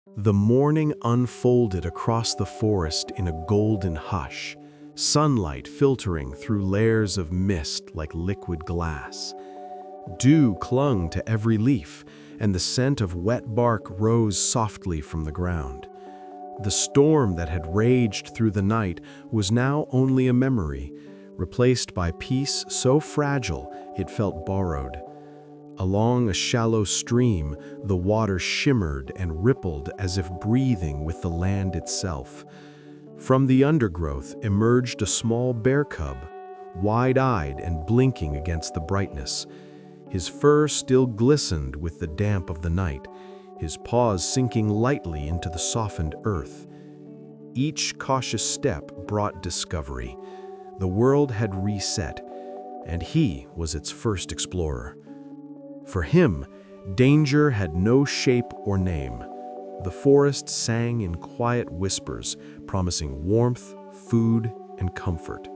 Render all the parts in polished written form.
The morning unfolded across the forest in a golden hush, sunlight filtering through layers of mist like liquid glass. Dew clung to every leaf, and the scent of wet bark rose softly from the ground. The storm that had raged through the night was now only a memory, replaced by peace so fragile it felt borrowed. Along a shallow stream, the water shimmered and rippled as if breathing with the land itself. From the undergrowth emerged a small bear cub, wide-eyed and blinking against the brightness. His fur still glistened with the damp of the night, his paws sinking lightly into the softened earth. Each cautious step brought discovery. The world had reset, and he was its first explorer. For him, danger had no shape or name. The forest sang in quiet whispers, promising warmth, food, and comfort.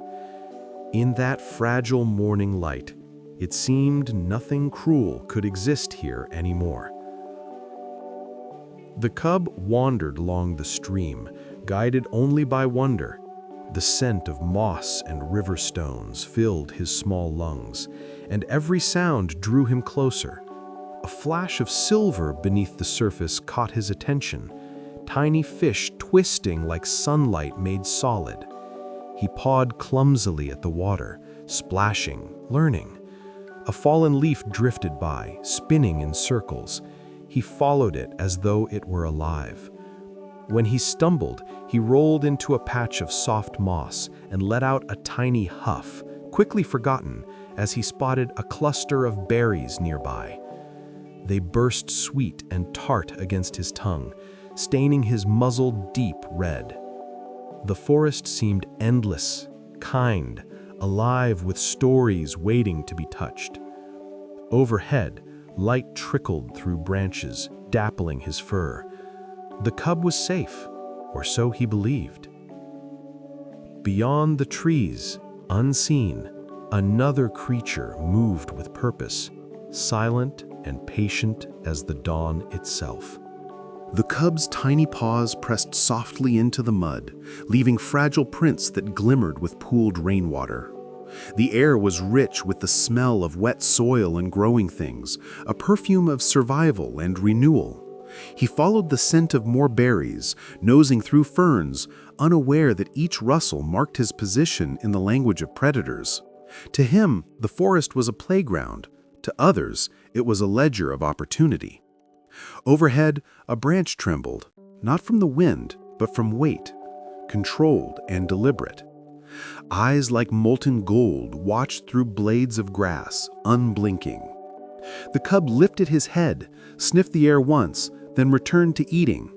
In that fragile morning light, it seemed nothing cruel could exist here anymore. The cub wandered along the stream, guided only by wonder. The scent of moss and river stones filled his small lungs, and every sound drew him closer. A flash of silver beneath the surface caught his attention, tiny fish twisting like sunlight made solid. He pawed clumsily at the water, splashing, learning. A fallen leaf drifted by, spinning in circles. He followed it as though it were alive. When he stumbled, he rolled into a patch of soft moss and let out a tiny huff, quickly forgotten as he spotted a cluster of berries nearby. They burst sweet and tart against his tongue, staining his muzzle deep red. The forest seemed endless, kind, alive with stories waiting to be touched. Overhead, light trickled through branches, dappling his fur. The cub was safe, or so he believed. Beyond the trees, unseen, another creature moved with purpose, silent and patient as the dawn itself. The cub's tiny paws pressed softly into the mud, leaving fragile prints that glimmered with pooled rainwater. The air was rich with the smell of wet soil and growing things, a perfume of survival and renewal. He followed the scent of more berries, nosing through ferns, unaware that each rustle marked his position in the language of predators. To him, the forest was a playground. To others, it was a ledger of opportunity. Overhead, a branch trembled, not from the wind, but from weight, controlled and deliberate. Eyes like molten gold watched through blades of grass, unblinking. The cub lifted his head, sniffed the air once, then returned to eating.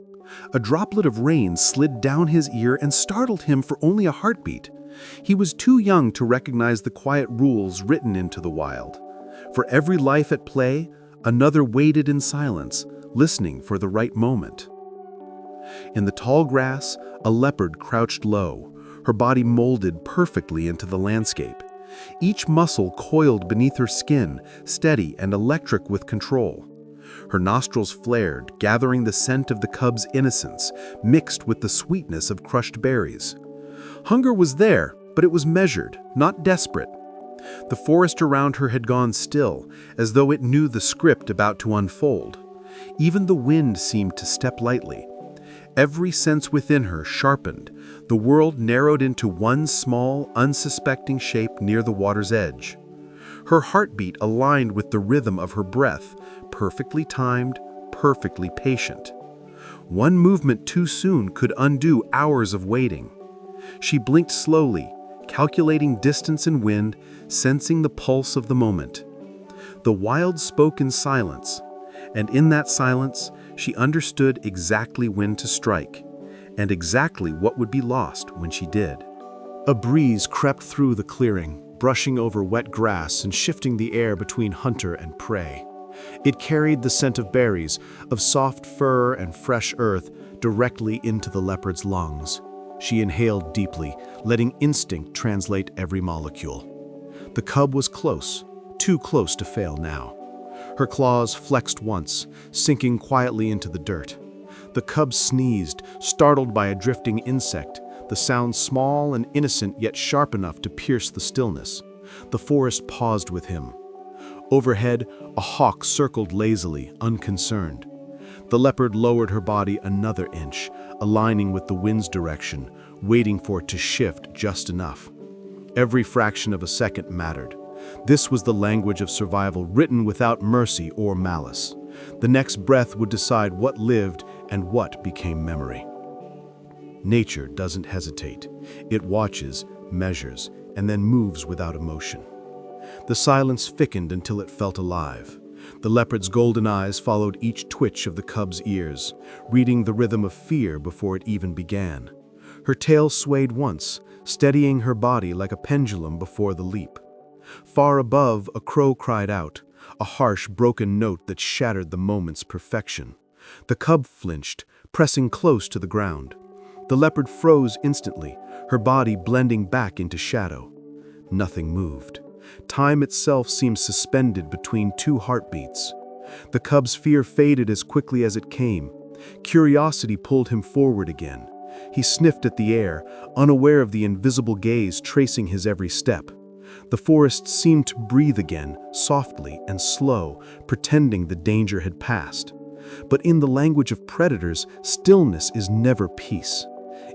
A droplet of rain slid down his ear and startled him for only a heartbeat. He was too young to recognize the quiet rules written into the wild. For every life at play, another waited in silence, listening for the right moment. In the tall grass, a leopard crouched low, her body molded perfectly into the landscape. Each muscle coiled beneath her skin, steady and electric with control. Her nostrils flared, gathering the scent of the cub's innocence, mixed with the sweetness of crushed berries. Hunger was there, but it was measured, not desperate. The forest around her had gone still, as though it knew the script about to unfold. Even the wind seemed to step lightly. Every sense within her sharpened. The world narrowed into one small, unsuspecting shape near the water's edge. Her heartbeat aligned with the rhythm of her breath, perfectly timed, perfectly patient. One movement too soon could undo hours of waiting. She blinked slowly, calculating distance and wind, sensing the pulse of the moment. The wild spoke in silence, and in that silence, she understood exactly when to strike, and exactly what would be lost when she did. A breeze crept through the clearing, brushing over wet grass and shifting the air between hunter and prey. It carried the scent of berries, of soft fur and fresh earth, directly into the leopard's lungs. She inhaled deeply, letting instinct translate every molecule. The cub was close, too close to fail now. Her claws flexed once, sinking quietly into the dirt. The cub sneezed, startled by a drifting insect, the sound small and innocent yet sharp enough to pierce the stillness. The forest paused with him. Overhead, a hawk circled lazily, unconcerned. The leopard lowered her body another inch, aligning with the wind's direction, waiting for it to shift just enough. Every fraction of a second mattered. This was the language of survival written without mercy or malice. The next breath would decide what lived and what became memory. Nature doesn't hesitate. It watches, measures, and then moves without emotion. The silence thickened until it felt alive. The leopard's golden eyes followed each twitch of the cub's ears, reading the rhythm of fear before it even began. Her tail swayed once, steadying her body like a pendulum before the leap. Far above, a crow cried out, a harsh, broken note that shattered the moment's perfection. The cub flinched, pressing close to the ground. The leopard froze instantly, her body blending back into shadow. Nothing moved. Time itself seemed suspended between two heartbeats. The cub's fear faded as quickly as it came. Curiosity pulled him forward again. He sniffed at the air, unaware of the invisible gaze tracing his every step. The forest seemed to breathe again, softly and slow, pretending the danger had passed. But in the language of predators, stillness is never peace.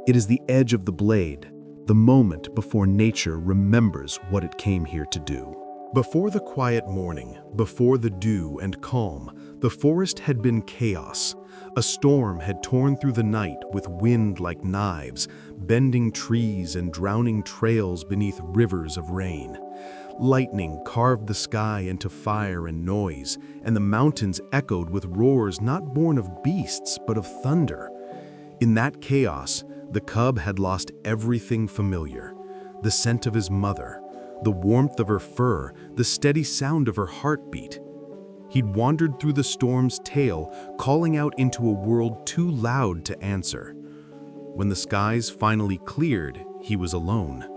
It is the edge of the blade, the moment before nature remembers what it came here to do. Before the quiet morning, before the dew and calm, the forest had been chaos. A storm had torn through the night with wind like knives, bending trees and drowning trails beneath rivers of rain. Lightning carved the sky into fire and noise, and the mountains echoed with roars not born of beasts but of thunder. In that chaos, the cub had lost everything familiar: the scent of his mother, the warmth of her fur, the steady sound of her heartbeat. He'd wandered through the storm's tail, calling out into a world too loud to answer. When the skies finally cleared, he was alone.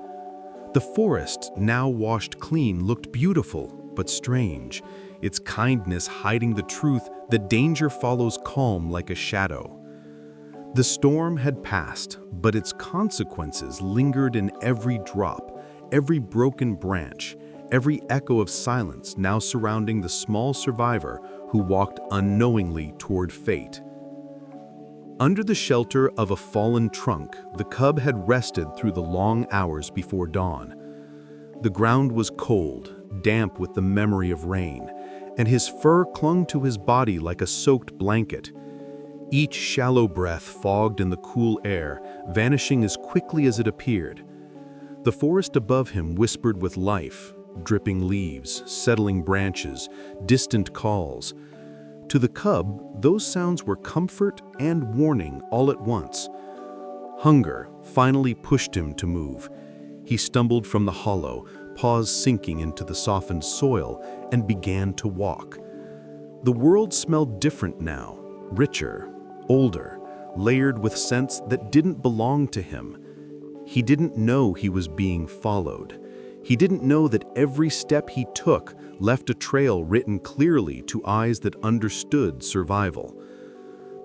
The forest, now washed clean, looked beautiful, but strange, its kindness hiding the truth that danger follows calm like a shadow. The storm had passed, but its consequences lingered in every drop, every broken branch, every echo of silence now surrounding the small survivor who walked unknowingly toward fate. Under the shelter of a fallen trunk, the cub had rested through the long hours before dawn. The ground was cold, damp with the memory of rain, and his fur clung to his body like a soaked blanket. Each shallow breath fogged in the cool air, vanishing as quickly as it appeared. The forest above him whispered with life, dripping leaves, settling branches, distant calls. To the cub, those sounds were comfort and warning all at once. Hunger finally pushed him to move. He stumbled from the hollow, paws sinking into the softened soil, and began to walk. The world smelled different now, richer, older, layered with scents that didn't belong to him. He didn't know he was being followed. He didn't know that every step he took left a trail written clearly to eyes that understood survival.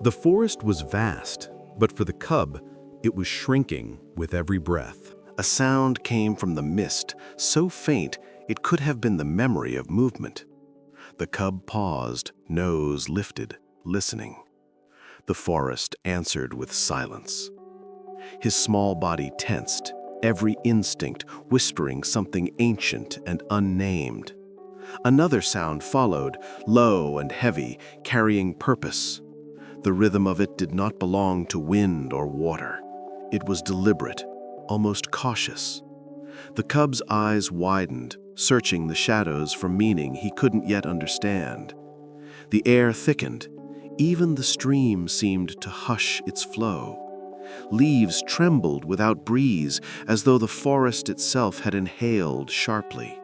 The forest was vast, but for the cub, it was shrinking with every breath. A sound came from the mist, so faint it could have been the memory of movement. The cub paused, nose lifted, listening. The forest answered with silence. His small body tensed, every instinct whispering something ancient and unnamed. Another sound followed, low and heavy, carrying purpose. The rhythm of it did not belong to wind or water. It was deliberate, almost cautious. The cub's eyes widened, searching the shadows for meaning he couldn't yet understand. The air thickened. Even the stream seemed to hush its flow. Leaves trembled without breeze, as though the forest itself had inhaled sharply.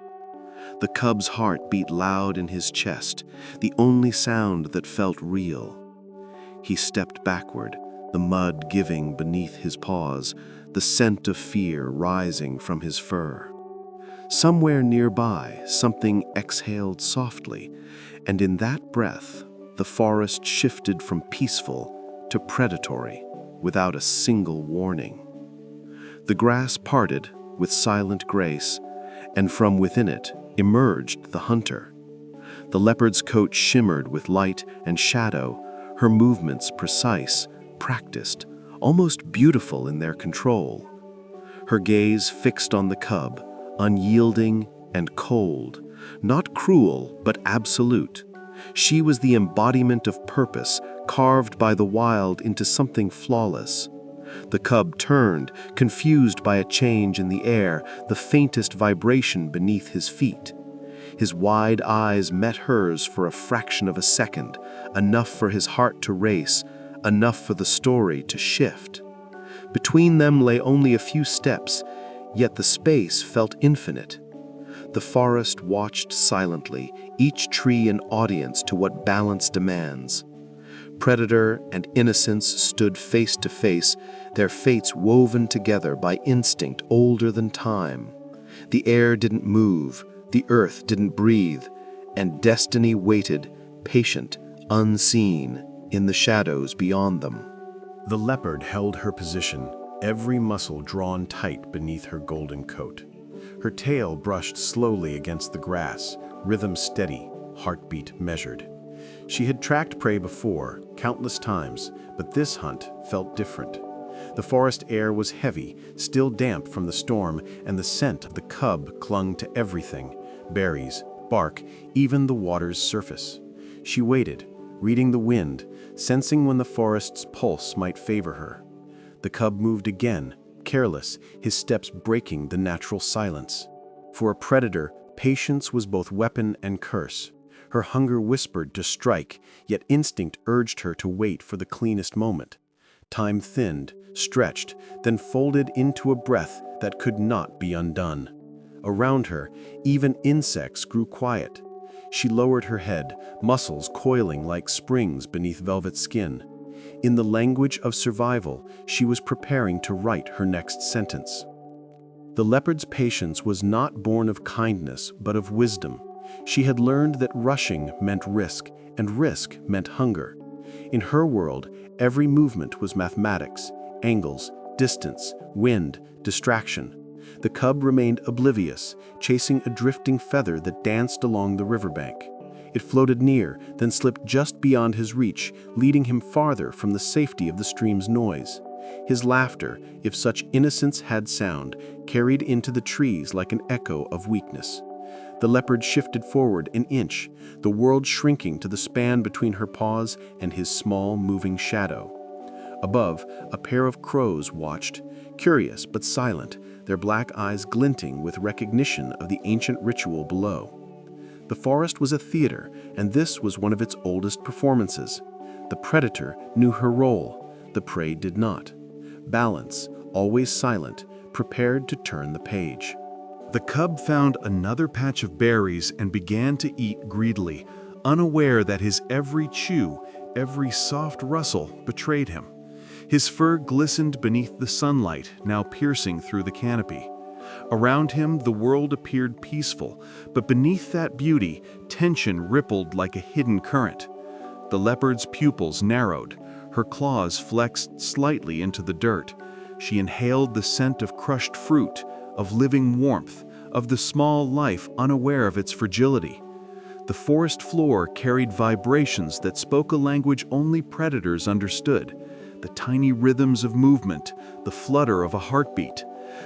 The cub's heart beat loud in his chest, the only sound that felt real. He stepped backward, the mud giving beneath his paws, the scent of fear rising from his fur. Somewhere nearby, something exhaled softly, and in that breath, the forest shifted from peaceful to predatory, without a single warning. The grass parted with silent grace, and from within it emerged the hunter. The leopard's coat shimmered with light and shadow, her movements precise, practiced, almost beautiful in their control. Her gaze fixed on the cub, unyielding and cold, not cruel but absolute. She was the embodiment of purpose, carved by the wild into something flawless. The cub turned, confused by a change in the air, the faintest vibration beneath his feet. His wide eyes met hers for a fraction of a second, enough for his heart to race, enough for the story to shift. Between them lay only a few steps, yet the space felt infinite. The forest watched silently, each tree an audience to what balance demands. Predator and innocence stood face to face, their fates woven together by instinct older than time. The air didn't move, the earth didn't breathe, and destiny waited, patient, unseen, in the shadows beyond them. The leopard held her position, every muscle drawn tight beneath her golden coat. Her tail brushed slowly against the grass, rhythm steady, heartbeat measured. She had tracked prey before, countless times, but this hunt felt different. The forest air was heavy, still damp from the storm, and the scent of the cub clung to everything: berries, bark, even the water's surface. She waited, reading the wind, sensing when the forest's pulse might favor her. The cub moved again, careless, his steps breaking the natural silence. For a predator, patience was both weapon and curse. Her hunger whispered to strike, yet instinct urged her to wait for the cleanest moment. Time thinned, stretched, then folded into a breath that could not be undone. Around her, even insects grew quiet. She lowered her head, muscles coiling like springs beneath velvet skin. In the language of survival, she was preparing to write her next sentence. The leopard's patience was not born of kindness, but of wisdom. She had learned that rushing meant risk, and risk meant hunger. In her world, every movement was mathematics: angles, distance, wind, distraction. The cub remained oblivious, chasing a drifting feather that danced along the riverbank. It floated near, then slipped just beyond his reach, leading him farther from the safety of the stream's noise. His laughter, if such innocence had sound, carried into the trees like an echo of weakness. The leopard shifted forward an inch, the world shrinking to the span between her paws and his small, moving shadow. Above, a pair of crows watched, curious but silent, their black eyes glinting with recognition of the ancient ritual below. The forest was a theater, and this was one of its oldest performances. The predator knew her role, the prey did not. Balance, always silent, prepared to turn the page. The cub found another patch of berries and began to eat greedily, unaware that his every chew, every soft rustle betrayed him. His fur glistened beneath the sunlight, now piercing through the canopy. Around him, the world appeared peaceful, but beneath that beauty, tension rippled like a hidden current. The leopard's pupils narrowed, her claws flexed slightly into the dirt. She inhaled the scent of crushed fruit, of living warmth, of the small life unaware of its fragility. The forest floor carried vibrations that spoke a language only predators understood, the tiny rhythms of movement, the flutter of a heartbeat.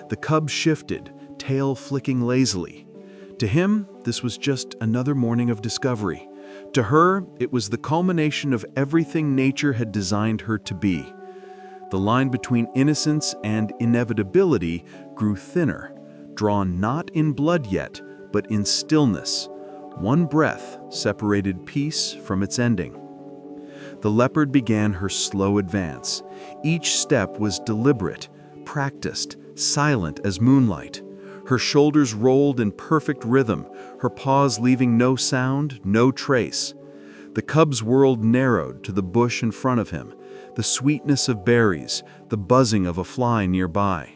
The cub shifted, tail flicking lazily. To him, this was just another morning of discovery. To her, it was the culmination of everything nature had designed her to be. The line between innocence and inevitability grew thinner, drawn not in blood yet, but in stillness. One breath separated peace from its ending. The leopard began her slow advance. Each step was deliberate, practiced, silent as moonlight. Her shoulders rolled in perfect rhythm, her paws leaving no sound, no trace. The cub's world narrowed to the bush in front of him, the sweetness of berries, the buzzing of a fly nearby.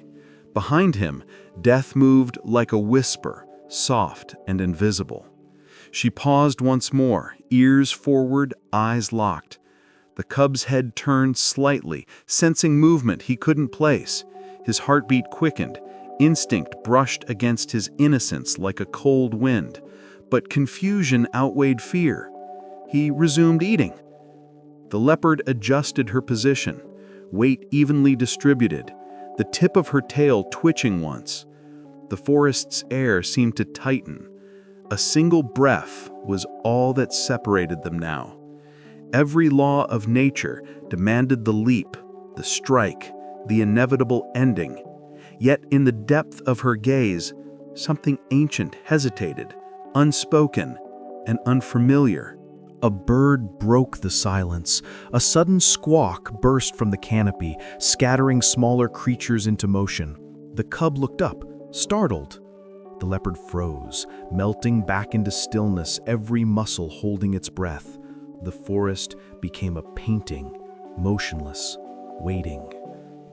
Behind him, death moved like a whisper, soft and invisible. She paused once more, ears forward, eyes locked. The cub's head turned slightly, sensing movement he couldn't place. His heartbeat quickened. Instinct brushed against his innocence like a cold wind. But confusion outweighed fear. He resumed eating. The leopard adjusted her position, weight evenly distributed, the tip of her tail twitching once. The forest's air seemed to tighten. A single breath was all that separated them now. Every law of nature demanded the leap, the strike, the inevitable ending. Yet in the depth of her gaze, something ancient hesitated, unspoken and unfamiliar. A bird broke the silence. A sudden squawk burst from the canopy, scattering smaller creatures into motion. The cub looked up, startled. The leopard froze, melting back into stillness, every muscle holding its breath. The forest became a painting, motionless, waiting.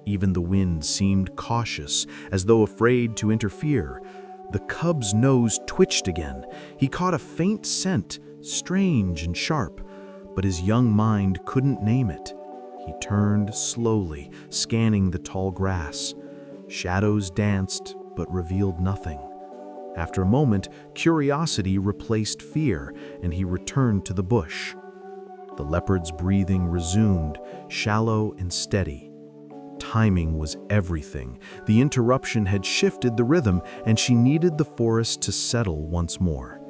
Even the wind seemed cautious, as though afraid to interfere. The cub's nose twitched again. He caught a faint scent, strange and sharp, but his young mind couldn't name it. He turned slowly, scanning the tall grass. Shadows danced, but revealed nothing. After a moment, curiosity replaced fear, and he returned to the bush. The leopard's breathing resumed, shallow and steady. Timing was everything. The interruption had shifted the rhythm, and she needed the forest to settle once more.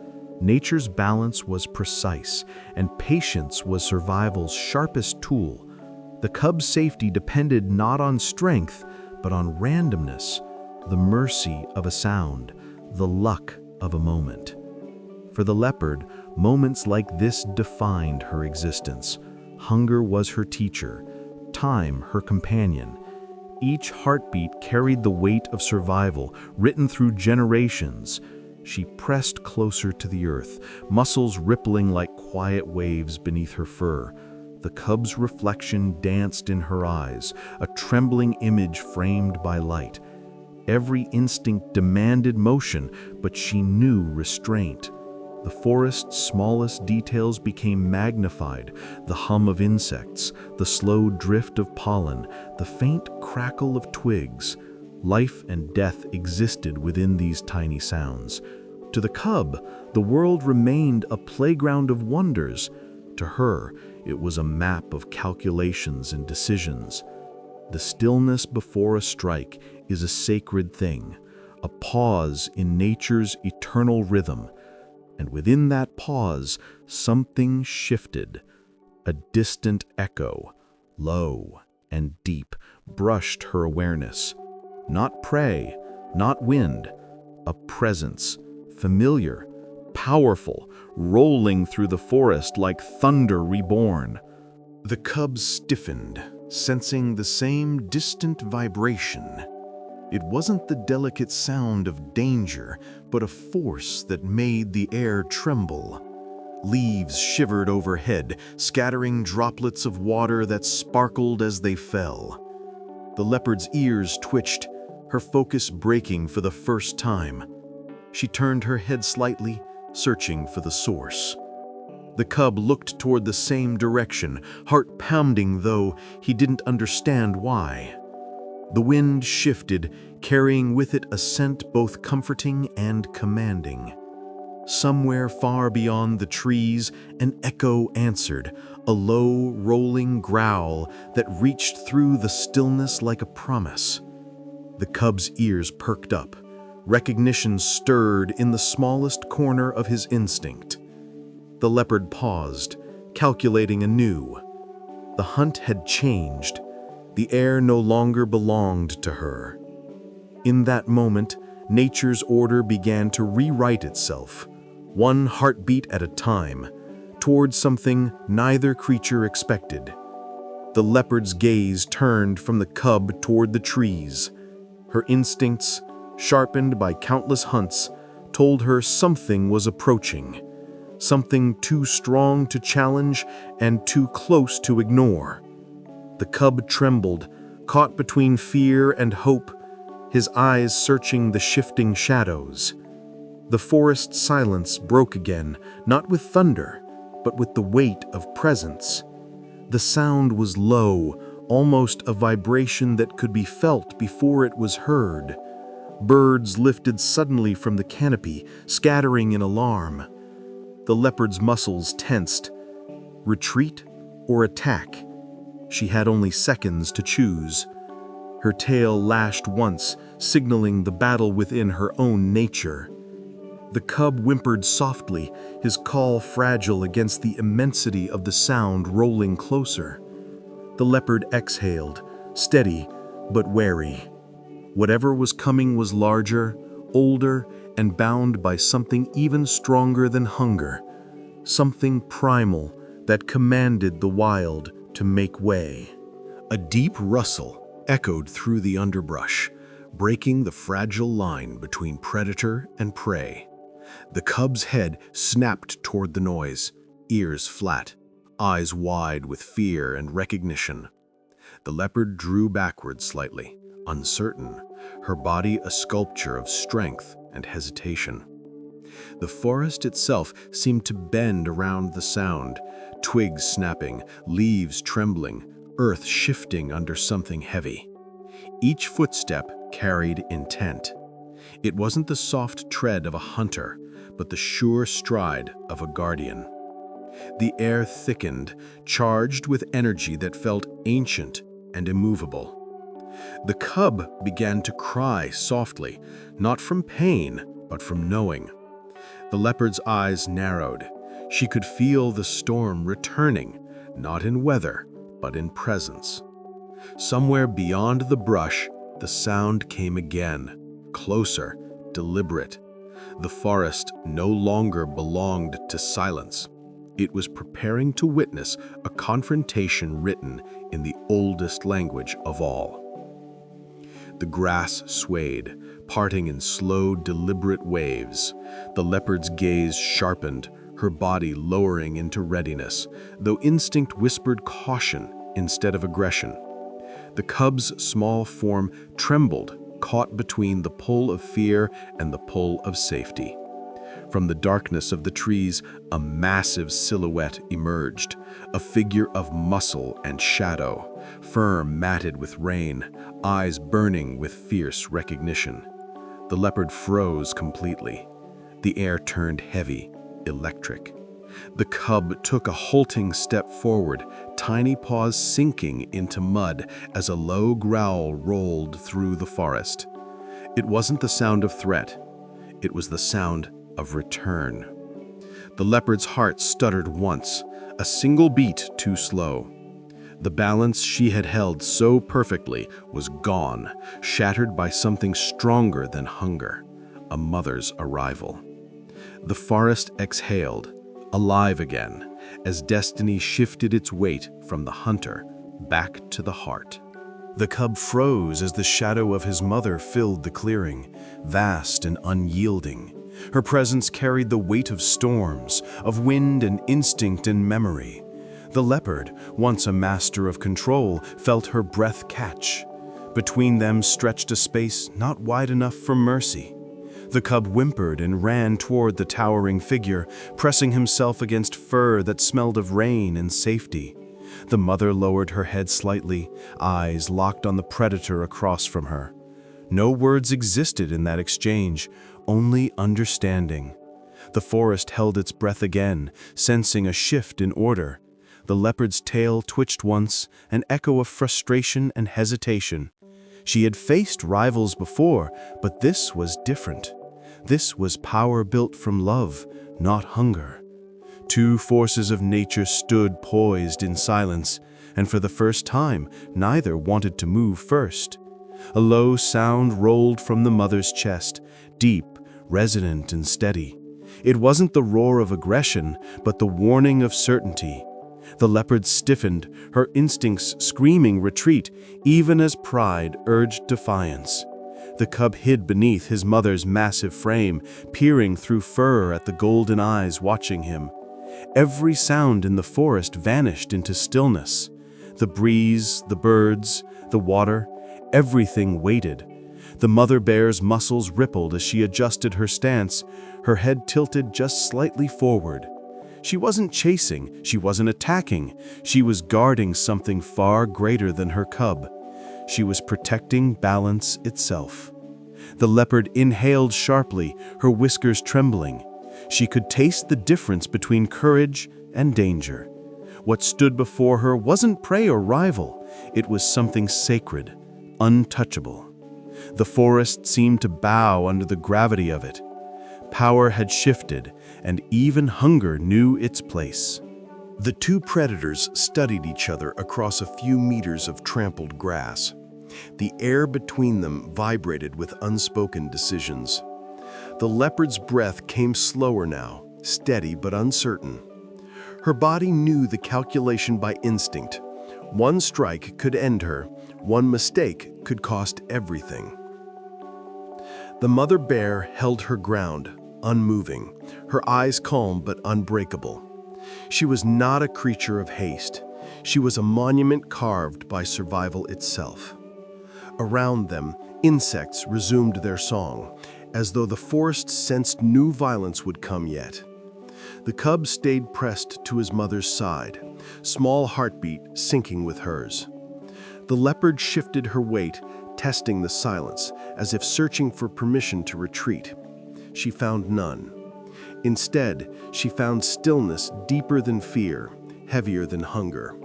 Nature's balance was precise, and patience was survival's sharpest tool. The cub's safety depended not on strength, but on randomness, the mercy of a sound, the luck of a moment. For the leopard, moments like this defined her existence. Hunger was her teacher, time her companion. Each heartbeat carried the weight of survival, written through generations. She pressed closer to the earth, muscles rippling like quiet waves beneath her fur. The cub's reflection danced in her eyes, a trembling image framed by light. Every instinct demanded motion, but she knew restraint. The forest's smallest details became magnified, the hum of insects, the slow drift of pollen, the faint crackle of twigs. Life and death existed within these tiny sounds. To the cub, the world remained a playground of wonders. To her, it was a map of calculations and decisions. The stillness before a strike is a sacred thing, a pause in nature's eternal rhythm. And within that pause, something shifted. A distant echo, low and deep, brushed her awareness. Not prey, not wind, a presence, familiar, powerful, rolling through the forest like thunder reborn. The cub stiffened, sensing the same distant vibration. It wasn't the delicate sound of danger, but a force that made the air tremble. Leaves shivered overhead, scattering droplets of water that sparkled as they fell. The leopard's ears twitched, her focus breaking for the first time. She turned her head slightly, searching for the source. The cub looked toward the same direction, heart pounding though he didn't understand why. The wind shifted, carrying with it a scent both comforting and commanding. Somewhere far beyond the trees, an echo answered, a low, rolling growl that reached through the stillness like a promise. The cub's ears perked up. Recognition stirred in the smallest corner of his instinct. The leopard paused, calculating anew. The hunt had changed. The air no longer belonged to her. In that moment, nature's order began to rewrite itself, one heartbeat at a time, towards something neither creature expected. The leopard's gaze turned from the cub toward the trees. Her instincts, sharpened by countless hunts, told her something was approaching, something too strong to challenge and too close to ignore. The cub trembled, caught between fear and hope, his eyes searching the shifting shadows. The forest silence broke again, not with thunder, but with the weight of presence. The sound was low, almost a vibration that could be felt before it was heard. Birds lifted suddenly from the canopy, scattering in alarm. The leopard's muscles tensed. Retreat or attack? She had only seconds to choose. Her tail lashed once, signaling the battle within her own nature. The cub whimpered softly, his call fragile against the immensity of the sound rolling closer. The leopard exhaled, steady but wary. Whatever was coming was larger, older, and bound by something even stronger than hunger, something primal that commanded the wild to make way. A deep rustle echoed through the underbrush, breaking the fragile line between predator and prey. The cub's head snapped toward the noise, ears flat, eyes wide with fear and recognition. The leopard drew backward slightly, uncertain, her body a sculpture of strength and hesitation. The forest itself seemed to bend around the sound, twigs snapping, leaves trembling, earth shifting under something heavy. Each footstep carried intent. It wasn't the soft tread of a hunter, but the sure stride of a guardian. The air thickened, charged with energy that felt ancient and immovable. The cub began to cry softly, not from pain, but from knowing. The leopard's eyes narrowed. She could feel the storm returning, not in weather, but in presence. Somewhere beyond the brush, the sound came again, closer, deliberate. The forest no longer belonged to silence. It was preparing to witness a confrontation written in the oldest language of all. The grass swayed, parting in slow, deliberate waves. The leopard's gaze sharpened, her body lowering into readiness, though instinct whispered caution instead of aggression. The cub's small form trembled, caught between the pull of fear and the pull of safety. From the darkness of the trees, a massive silhouette emerged, a figure of muscle and shadow, fur matted with rain, eyes burning with fierce recognition. The leopard froze completely. The air turned heavy, electric. The cub took a halting step forward, tiny paws sinking into mud as a low growl rolled through the forest. It wasn't the sound of threat. It was the sound of return. The leopard's heart stuttered once, a single beat too slow. The balance she had held so perfectly was gone, shattered by something stronger than hunger, a mother's arrival. The forest exhaled, alive again, as destiny shifted its weight from the hunter back to the heart. The cub froze as the shadow of his mother filled the clearing, vast and unyielding. Her presence carried the weight of storms, of wind and instinct and memory. The leopard, once a master of control, felt her breath catch. Between them stretched a space not wide enough for mercy. The cub whimpered and ran toward the towering figure, pressing himself against fur that smelled of rain and safety. The mother lowered her head slightly, eyes locked on the predator across from her. No words existed in that exchange, only understanding. The forest held its breath again, sensing a shift in order. The leopard's tail twitched once, an echo of frustration and hesitation. She had faced rivals before, but this was different. This was power built from love, not hunger. Two forces of nature stood poised in silence, and for the first time, neither wanted to move first. A low sound rolled from the mother's chest, deep, resonant, and steady. It wasn't the roar of aggression, but the warning of certainty. The leopard stiffened, her instincts screaming retreat, even as pride urged defiance. The cub hid beneath his mother's massive frame, peering through fur at the golden eyes watching him. Every sound in the forest vanished into stillness. The breeze, the birds, the water, everything waited. The mother bear's muscles rippled as she adjusted her stance, her head tilted just slightly forward. She wasn't chasing, she wasn't attacking. She was guarding something far greater than her cub. She was protecting balance itself. The leopard inhaled sharply, her whiskers trembling. She could taste the difference between courage and danger. What stood before her wasn't prey or rival. It was something sacred, untouchable. The forest seemed to bow under the gravity of it. Power had shifted, and even hunger knew its place. The two predators studied each other across a few meters of trampled grass. The air between them vibrated with unspoken decisions. The leopard's breath came slower now, steady but uncertain. Her body knew the calculation by instinct. One strike could end her, one mistake could cost everything. The mother bear held her ground, unmoving, her eyes calm but unbreakable. She was not a creature of haste. She was a monument carved by survival itself. Around them, insects resumed their song, as though the forest sensed new violence would come yet. The cub stayed pressed to his mother's side, small heartbeat syncing with hers. The leopard shifted her weight, testing the silence, as if searching for permission to retreat. She found none. Instead, she found stillness deeper than fear, heavier than hunger.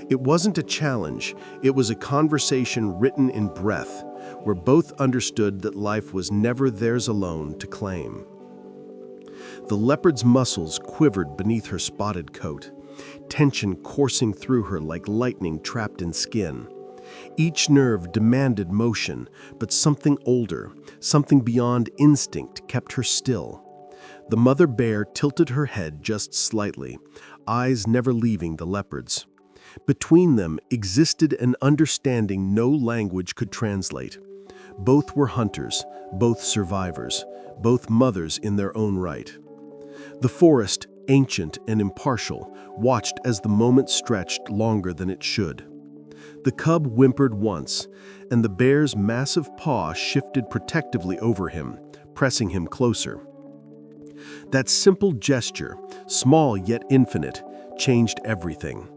It wasn't a challenge, it was a conversation written in breath, where both understood that life was never theirs alone to claim. The leopard's muscles quivered beneath her spotted coat, tension coursing through her like lightning trapped in skin. Each nerve demanded motion, but something older, something beyond instinct, kept her still. The mother bear tilted her head just slightly, eyes never leaving the leopard's. Between them existed an understanding no language could translate. Both were hunters, both survivors, both mothers in their own right. The forest, ancient and impartial, watched as the moment stretched longer than it should. The cub whimpered once, and the bear's massive paw shifted protectively over him, pressing him closer. That simple gesture, small yet infinite, changed everything.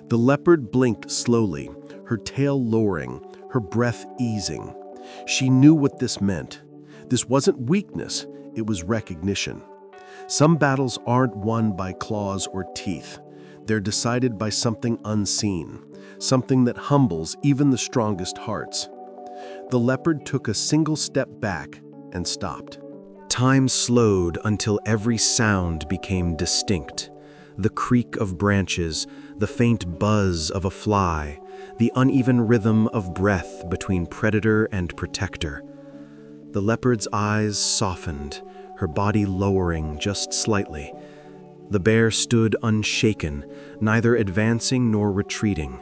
The leopard blinked slowly, her tail lowering, her breath easing. She knew what this meant. This wasn't weakness, it was recognition. Some battles aren't won by claws or teeth. They're decided by something unseen, something that humbles even the strongest hearts. The leopard took a single step back and stopped. Time slowed until every sound became distinct. The creak of branches, the faint buzz of a fly, the uneven rhythm of breath between predator and protector. The leopard's eyes softened, her body lowering just slightly. The bear stood unshaken, neither advancing nor retreating.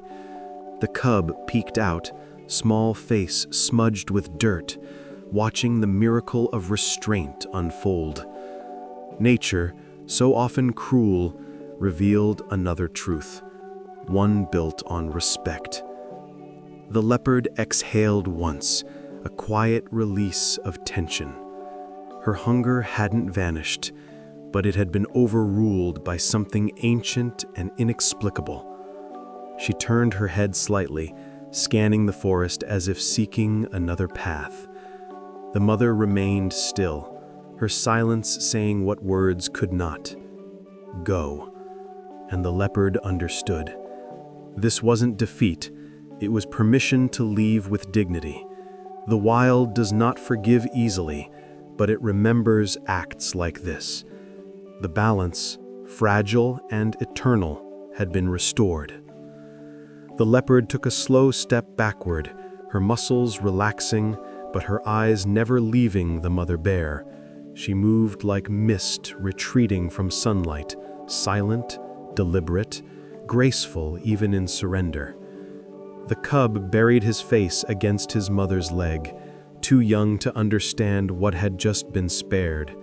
The cub peeked out, small face smudged with dirt, watching the miracle of restraint unfold. Nature, so often cruel, revealed another truth, one built on respect. The leopard exhaled once, a quiet release of tension. Her hunger hadn't vanished, but it had been overruled by something ancient and inexplicable. She turned her head slightly, scanning the forest as if seeking another path. The mother remained still, her silence saying what words could not. Go. And the leopard understood. This wasn't defeat, it was permission to leave with dignity. The wild does not forgive easily, but it remembers acts like this. The balance, fragile and eternal, had been restored. The leopard took a slow step backward, her muscles relaxing, but her eyes never leaving the mother bear. She moved like mist retreating from sunlight, silent, deliberate, graceful even in surrender. The cub buried his face against his mother's leg, too young to understand what had just been spared.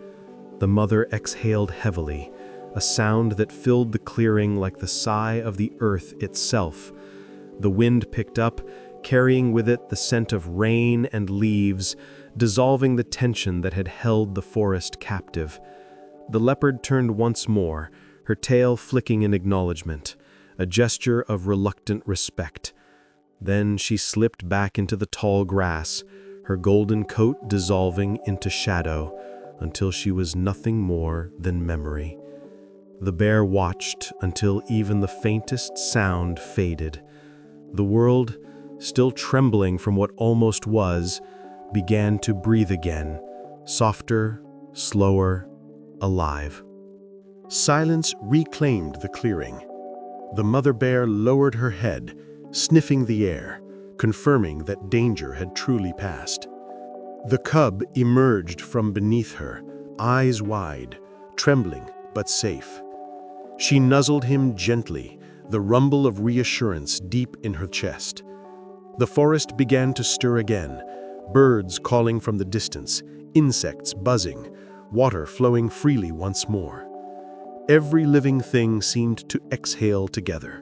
The mother exhaled heavily, a sound that filled the clearing like the sigh of the earth itself. The wind picked up, carrying with it the scent of rain and leaves, dissolving the tension that had held the forest captive. The leopard turned once more, her tail flicking in acknowledgement, a gesture of reluctant respect. Then she slipped back into the tall grass, her golden coat dissolving into shadow until she was nothing more than memory. The bear watched until even the faintest sound faded. The world, still trembling from what almost was, began to breathe again, softer, slower, alive. Silence reclaimed the clearing. The mother bear lowered her head, sniffing the air, confirming that danger had truly passed. The cub emerged from beneath her, eyes wide, trembling but safe. She nuzzled him gently, the rumble of reassurance deep in her chest. The forest began to stir again, birds calling from the distance, insects buzzing, water flowing freely once more. Every living thing seemed to exhale together.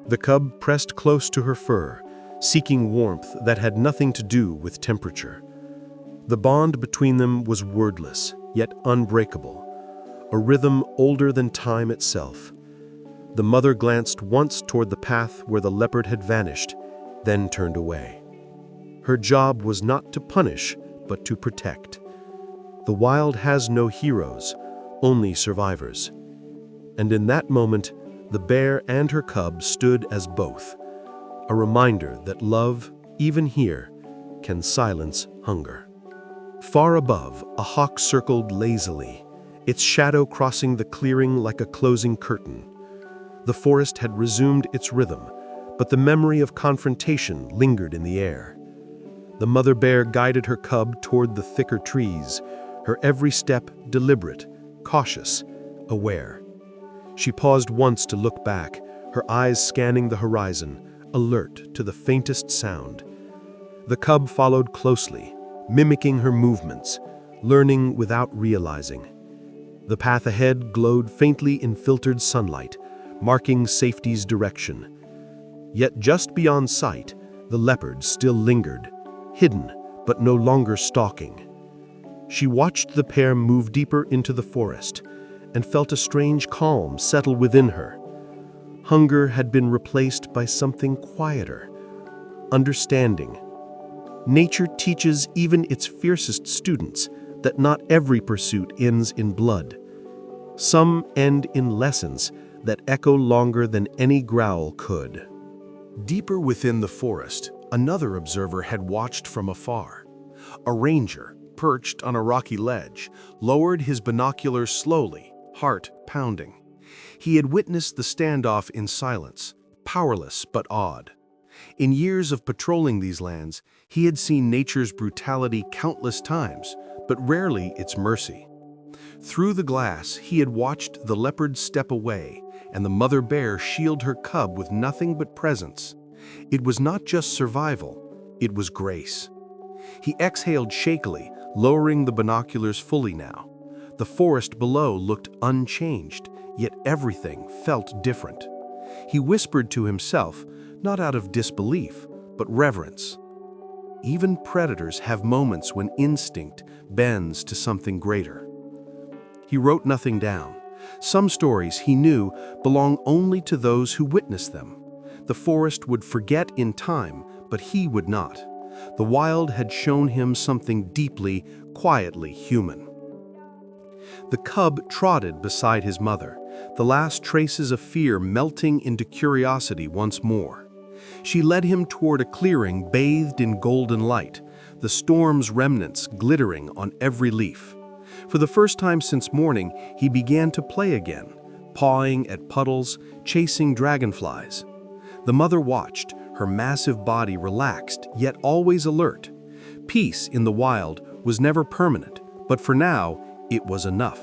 The cub pressed close to her fur, seeking warmth that had nothing to do with temperature. The bond between them was wordless, yet unbreakable, a rhythm older than time itself. The mother glanced once toward the path where the leopard had vanished, then turned away. Her job was not to punish, but to protect. The wild has no heroes, only survivors. And in that moment, the bear and her cub stood as both, a reminder that love, even here, can silence hunger. Far above, a hawk circled lazily, its shadow crossing the clearing like a closing curtain. The forest had resumed its rhythm, but the memory of confrontation lingered in the air. The mother bear guided her cub toward the thicker trees, her every step deliberate, cautious, aware. She paused once to look back, her eyes scanning the horizon, alert to the faintest sound. The cub followed closely, mimicking her movements, learning without realizing. The path ahead glowed faintly in filtered sunlight, marking safety's direction. Yet just beyond sight, the leopard still lingered, hidden but no longer stalking. She watched the pair move deeper into the forest and felt a strange calm settle within her. Hunger had been replaced by something quieter, understanding. Nature teaches even its fiercest students that not every pursuit ends in blood. Some end in lessons that echo longer than any growl could. Deeper within the forest, another observer had watched from afar. A ranger, perched on a rocky ledge, lowered his binoculars slowly, heart pounding. He had witnessed the standoff in silence, powerless but awed. In years of patrolling these lands, he had seen nature's brutality countless times, but rarely its mercy. Through the glass, he had watched the leopard step away and the mother bear shield her cub with nothing but presence. It was not just survival, it was grace. He exhaled shakily, lowering the binoculars fully now. The forest below looked unchanged, yet everything felt different. He whispered to himself, not out of disbelief, but reverence. Even predators have moments when instinct bends to something greater. He wrote nothing down. Some stories, he knew, belong only to those who witness them. The forest would forget in time, but he would not. The wild had shown him something deeply, quietly human. The cub trotted beside his mother, the last traces of fear melting into curiosity once more. She led him toward a clearing bathed in golden light, the storm's remnants glittering on every leaf. For the first time since morning, he began to play again, pawing at puddles, chasing dragonflies. The mother watched, her massive body relaxed, yet always alert. Peace in the wild was never permanent, but for now, it was enough.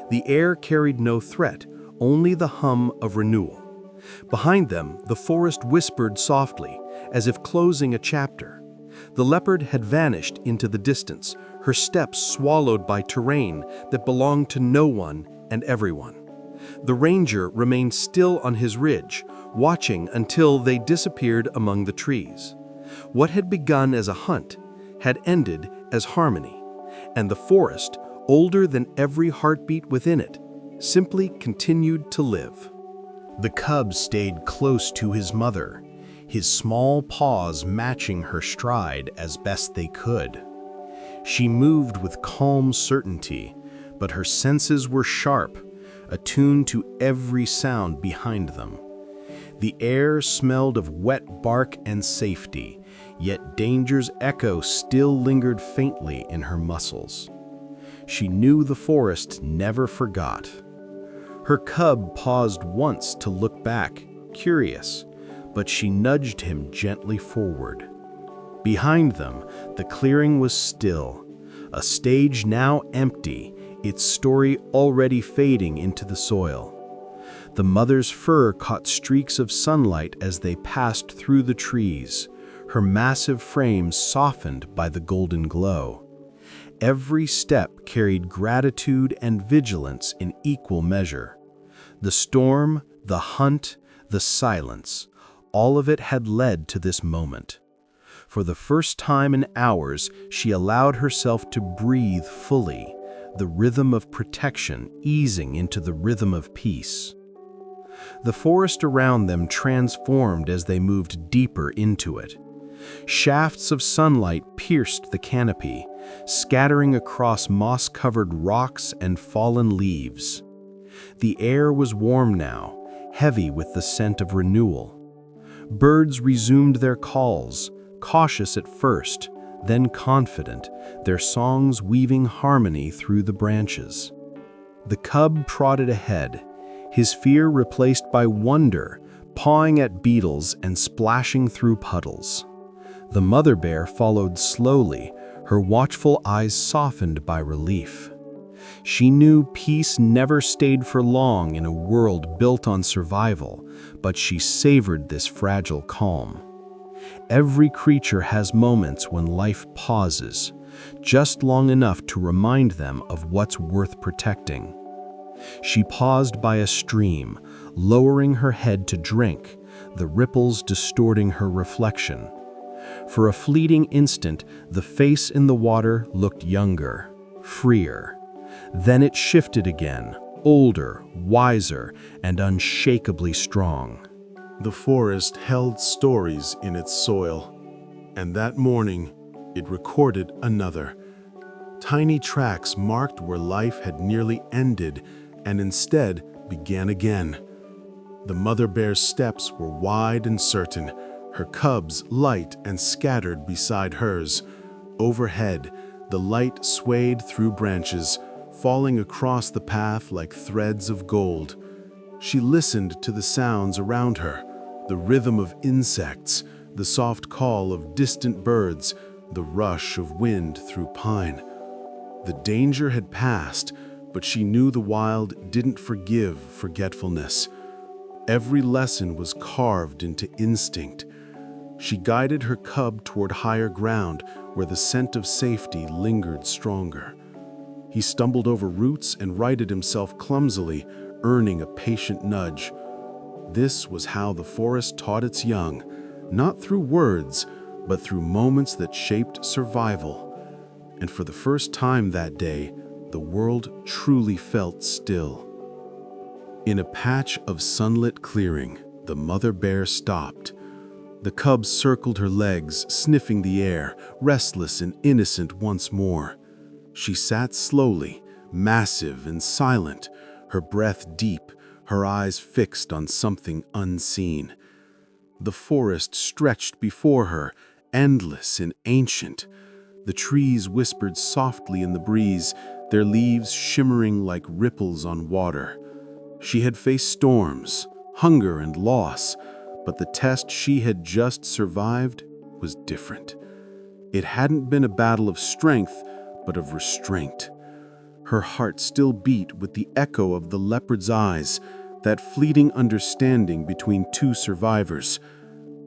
The air carried no threat, only the hum of renewal. Behind them, the forest whispered softly, as if closing a chapter. The leopard had vanished into the distance, her steps swallowed by terrain that belonged to no one and everyone. The ranger remained still on his ridge, watching until they disappeared among the trees. What had begun as a hunt had ended as harmony, and the forest, older than every heartbeat within it, simply continued to live. The cub stayed close to his mother, his small paws matching her stride as best they could. She moved with calm certainty, but her senses were sharp, attuned to every sound behind them. The air smelled of wet bark and safety, yet danger's echo still lingered faintly in her muscles. She knew the forest never forgot. Her cub paused once to look back, curious, but she nudged him gently forward. Behind them, the clearing was still, a stage now empty, its story already fading into the soil. The mother's fur caught streaks of sunlight as they passed through the trees, her massive frame softened by the golden glow. Every step carried gratitude and vigilance in equal measure. The storm, the hunt, the silence, all of it had led to this moment. For the first time in hours, she allowed herself to breathe fully, the rhythm of protection easing into the rhythm of peace. The forest around them transformed as they moved deeper into it. Shafts of sunlight pierced the canopy, scattering across moss-covered rocks and fallen leaves. The air was warm now, heavy with the scent of renewal. Birds resumed their calls, cautious at first, then confident, their songs weaving harmony through the branches. The cub trotted ahead, his fear replaced by wonder, pawing at beetles and splashing through puddles. The mother bear followed slowly, her watchful eyes softened by relief. She knew peace never stayed for long in a world built on survival, but she savored this fragile calm. Every creature has moments when life pauses, just long enough to remind them of what's worth protecting. She paused by a stream, lowering her head to drink, the ripples distorting her reflection. For a fleeting instant, the face in the water looked younger, freer. Then it shifted again, older, wiser, and unshakably strong. The forest held stories in its soil, and that morning it recorded another. Tiny tracks marked where life had nearly ended and instead began again. The mother bear's steps were wide and certain, her cubs light and scattered beside hers. Overhead, the light swayed through branches, falling across the path like threads of gold. She listened to the sounds around her, the rhythm of insects, the soft call of distant birds, the rush of wind through pine. The danger had passed, but she knew the wild didn't forgive forgetfulness. Every lesson was carved into instinct. She guided her cub toward higher ground where the scent of safety lingered stronger. He stumbled over roots and righted himself clumsily, earning a patient nudge. This was how the forest taught its young, not through words, but through moments that shaped survival. And for the first time that day, the world truly felt still. In a patch of sunlit clearing, the mother bear stopped. The cub circled her legs, sniffing the air, restless and innocent once more. She sat slowly, massive and silent, her breath deep, her eyes fixed on something unseen. The forest stretched before her, endless and ancient. The trees whispered softly in the breeze, their leaves shimmering like ripples on water. She had faced storms, hunger and loss, but the test she had just survived was different. It hadn't been a battle of strength, but of restraint. Her heart still beat with the echo of the leopard's eyes, that fleeting understanding between two survivors.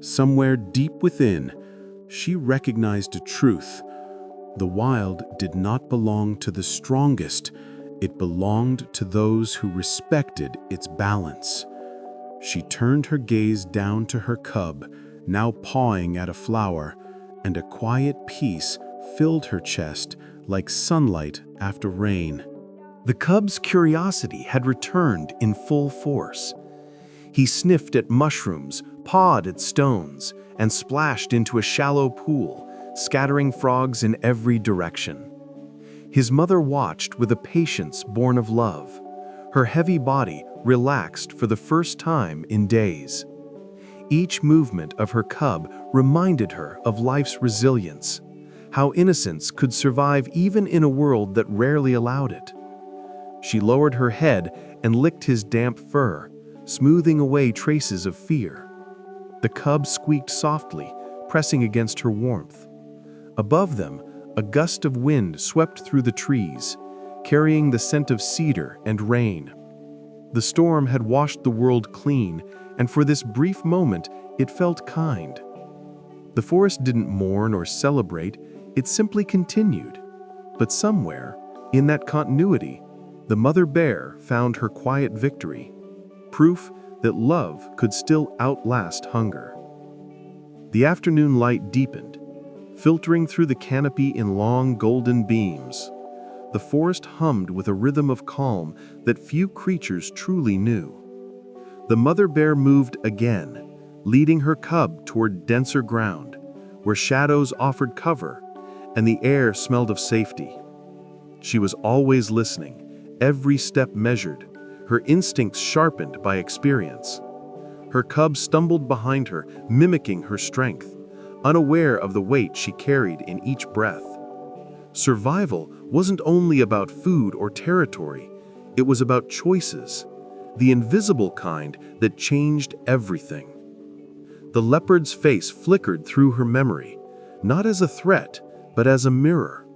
Somewhere deep within, she recognized a truth. The wild did not belong to the strongest. It belonged to those who respected its balance. She turned her gaze down to her cub, now pawing at a flower, and a quiet peace filled her chest like sunlight after rain. The cub's curiosity had returned in full force. He sniffed at mushrooms, pawed at stones, and splashed into a shallow pool, scattering frogs in every direction. His mother watched with a patience born of love. Her heavy body relaxed for the first time in days. Each movement of her cub reminded her of life's resilience, how innocence could survive even in a world that rarely allowed it. She lowered her head and licked his damp fur, smoothing away traces of fear. The cub squeaked softly, pressing against her warmth. Above them, a gust of wind swept through the trees, carrying the scent of cedar and rain. The storm had washed the world clean, and for this brief moment, it felt kind. The forest didn't mourn or celebrate, it simply continued. But somewhere, in that continuity, the mother bear found her quiet victory, proof that love could still outlast hunger. The afternoon light deepened, filtering through the canopy in long golden beams. The forest hummed with a rhythm of calm that few creatures truly knew. The mother bear moved again, leading her cub toward denser ground, where shadows offered cover and the air smelled of safety. She was always listening, every step measured, her instincts sharpened by experience. Her cub stumbled behind her, mimicking her strength, unaware of the weight she carried in each breath. Survival wasn't only about food or territory, it was about choices, the invisible kind that changed everything. The leopard's face flickered through her memory, not as a threat, but as a mirror.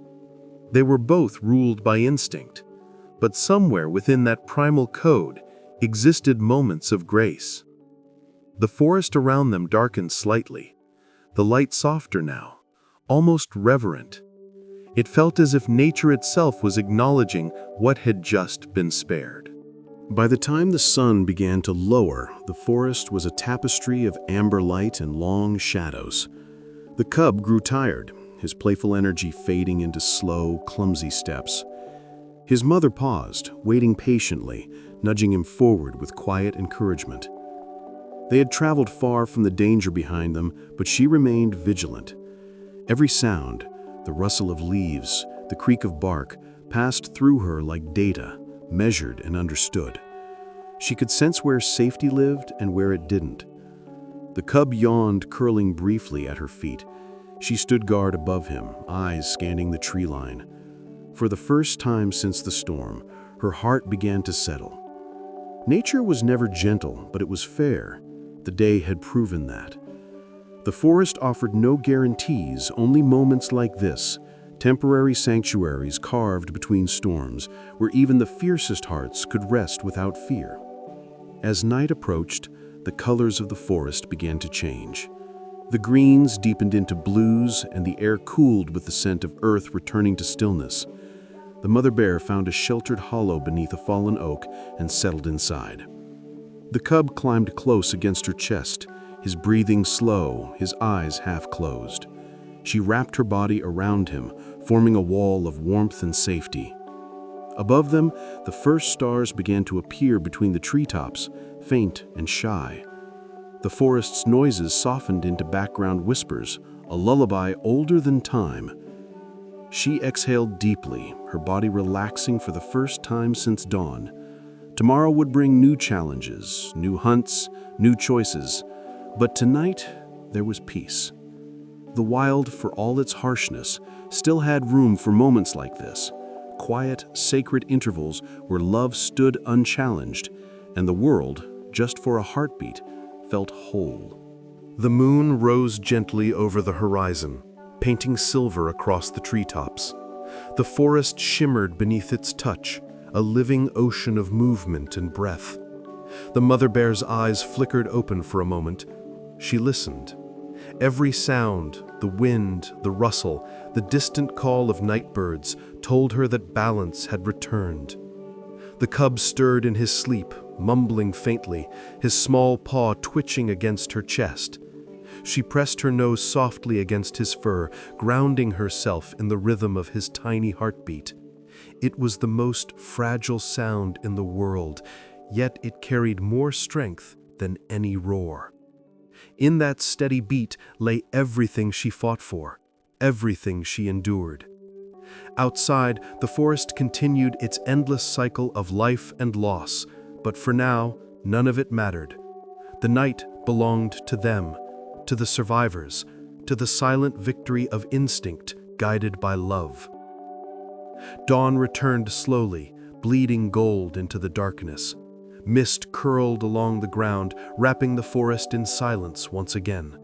They were both ruled by instinct, but somewhere within that primal code existed moments of grace. The forest around them darkened slightly, the light softer now, almost reverent. It felt as if nature itself was acknowledging what had just been spared. By the time the sun began to lower, the forest was a tapestry of amber light and long shadows. The cub grew tired, his playful energy fading into slow, clumsy steps. His mother paused, waiting patiently, nudging him forward with quiet encouragement. They had traveled far from the danger behind them, but she remained vigilant. Every sound, the rustle of leaves, the creak of bark, passed through her like data, measured and understood. She could sense where safety lived and where it didn't. The cub yawned, curling briefly at her feet. She stood guard above him, eyes scanning the tree line. For the first time since the storm, her heart began to settle. Nature was never gentle, but it was fair. The day had proven that. The forest offered no guarantees, only moments like this, temporary sanctuaries carved between storms, where even the fiercest hearts could rest without fear. As night approached, the colors of the forest began to change. The greens deepened into blues, and the air cooled with the scent of earth returning to stillness. The mother bear found a sheltered hollow beneath a fallen oak and settled inside. The cub climbed close against her chest, his breathing slow, his eyes half closed. She wrapped her body around him, forming a wall of warmth and safety. Above them, the first stars began to appear between the treetops, faint and shy. The forest's noises softened into background whispers, a lullaby older than time. She exhaled deeply, her body relaxing for the first time since dawn. Tomorrow would bring new challenges, new hunts, new choices. But tonight, there was peace. The wild, for all its harshness, still had room for moments like this. Quiet, sacred intervals where love stood unchallenged, and the world, just for a heartbeat, felt whole. The moon rose gently over the horizon, painting silver across the treetops. The forest shimmered beneath its touch, a living ocean of movement and breath. The mother bear's eyes flickered open for a moment. She listened. Every sound, the wind, the rustle, the distant call of night birds told her that balance had returned. The cub stirred in his sleep, mumbling faintly, his small paw twitching against her chest. She pressed her nose softly against his fur, grounding herself in the rhythm of his tiny heartbeat. It was the most fragile sound in the world, yet it carried more strength than any roar. In that steady beat lay everything she fought for, everything she endured. Outside, the forest continued its endless cycle of life and loss, but for now, none of it mattered. The night belonged to them, to the survivors, to the silent victory of instinct guided by love. Dawn returned slowly, bleeding gold into the darkness. Mist curled along the ground, wrapping the forest in silence once again.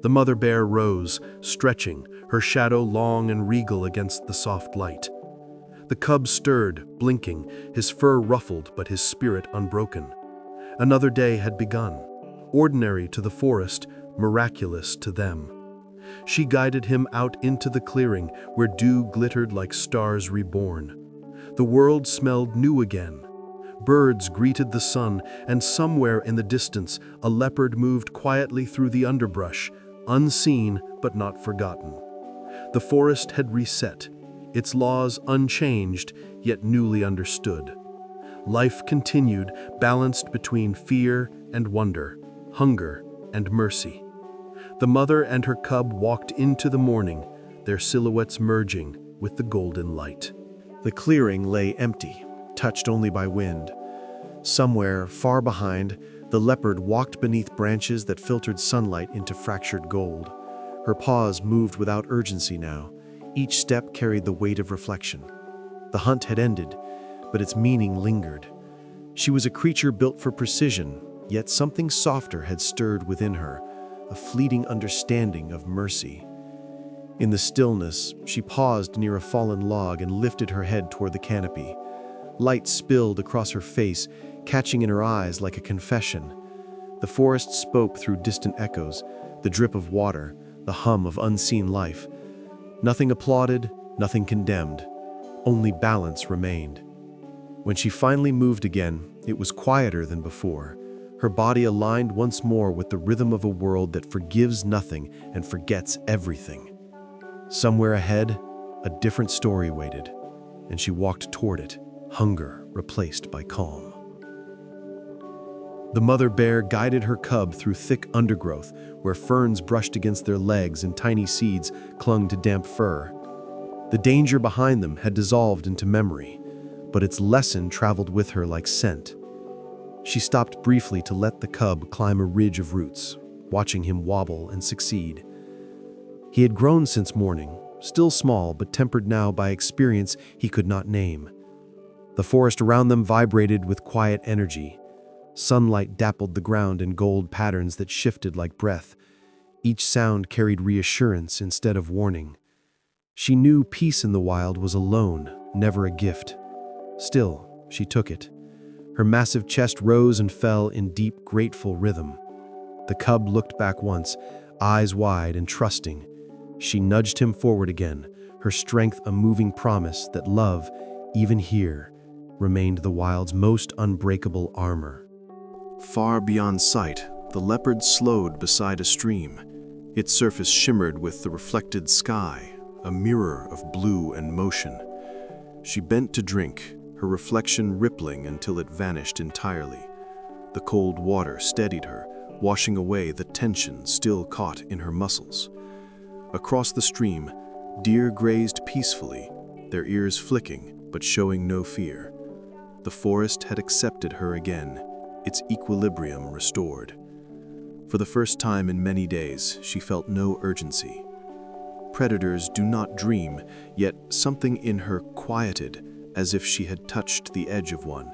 The mother bear rose, stretching, her shadow long and regal against the soft light. The cub stirred, blinking, his fur ruffled but his spirit unbroken. Another day had begun, ordinary to the forest, miraculous to them. She guided him out into the clearing where dew glittered like stars reborn. The world smelled new again. Birds greeted the sun, and somewhere in the distance, a leopard moved quietly through the underbrush, unseen but not forgotten. The forest had reset, its laws unchanged, yet newly understood. Life continued, balanced between fear and wonder, hunger and mercy. The mother and her cub walked into the morning, their silhouettes merging with the golden light. The clearing lay empty, touched only by wind. Somewhere, far behind, the leopard walked beneath branches that filtered sunlight into fractured gold. Her paws moved without urgency now. Each step carried the weight of reflection. The hunt had ended, but its meaning lingered. She was a creature built for precision, yet something softer had stirred within her, a fleeting understanding of mercy. In the stillness, she paused near a fallen log and lifted her head toward the canopy. Light spilled across her face, catching in her eyes like a confession. The forest spoke through distant echoes, the drip of water, the hum of unseen life. Nothing applauded, nothing condemned. Only balance remained. When she finally moved again, it was quieter than before. Her body aligned once more with the rhythm of a world that forgives nothing and forgets everything. Somewhere ahead, a different story waited, and she walked toward it, hunger replaced by calm. The mother bear guided her cub through thick undergrowth where ferns brushed against their legs and tiny seeds clung to damp fur. The danger behind them had dissolved into memory, but its lesson traveled with her like scent. She stopped briefly to let the cub climb a ridge of roots, watching him wobble and succeed. He had grown since morning, still small but tempered now by experience he could not name. The forest around them vibrated with quiet energy. Sunlight dappled the ground in gold patterns that shifted like breath. Each sound carried reassurance instead of warning. She knew peace in the wild was a loan, never a gift. Still, she took it. Her massive chest rose and fell in deep, grateful rhythm. The cub looked back once, eyes wide and trusting. She nudged him forward again, her strength a moving promise that love, even here, remained the wild's most unbreakable armor. Far beyond sight, the leopard slowed beside a stream. Its surface shimmered with the reflected sky, a mirror of blue and motion. She bent to drink, her reflection rippling until it vanished entirely. The cold water steadied her, washing away the tension still caught in her muscles. Across the stream, deer grazed peacefully, their ears flicking but showing no fear. The forest had accepted her again, its equilibrium restored. For the first time in many days, she felt no urgency. Predators do not dream, yet something in her quieted, as if she had touched the edge of one.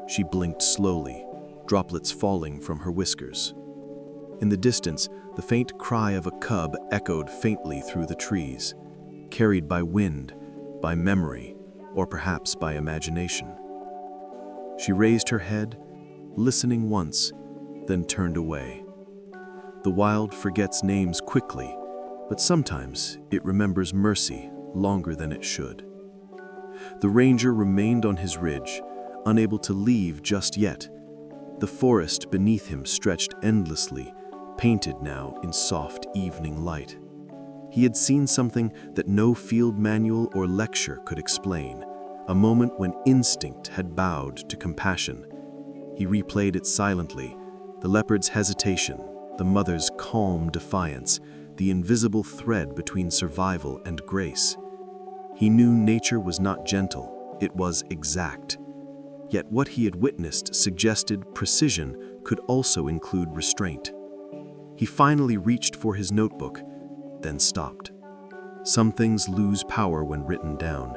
She blinked slowly, droplets falling from her whiskers. In the distance, the faint cry of a cub echoed faintly through the trees, carried by wind, by memory, or perhaps by imagination. She raised her head, listening once, then turned away. The wild forgets names quickly, but sometimes it remembers mercy longer than it should. The ranger remained on his ridge, unable to leave just yet. The forest beneath him stretched endlessly, painted now in soft evening light. He had seen something that no field manual or lecture could explain, a moment when instinct had bowed to compassion. He replayed it silently, the leopard's hesitation, the mother's calm defiance, the invisible thread between survival and grace. He knew nature was not gentle, it was exact. Yet what he had witnessed suggested precision could also include restraint. He finally reached for his notebook, then stopped. Some things lose power when written down.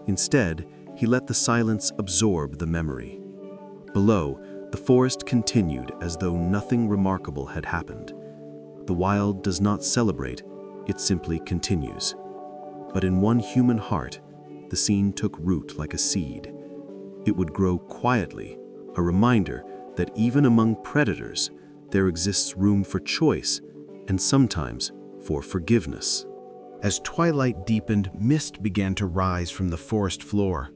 Instead, he let the silence absorb the memory. Below, the forest continued as though nothing remarkable had happened. The wild does not celebrate, it simply continues. But in one human heart, the scene took root like a seed. It would grow quietly, a reminder that even among predators, there exists room for choice and sometimes for forgiveness. As twilight deepened, mist began to rise from the forest floor.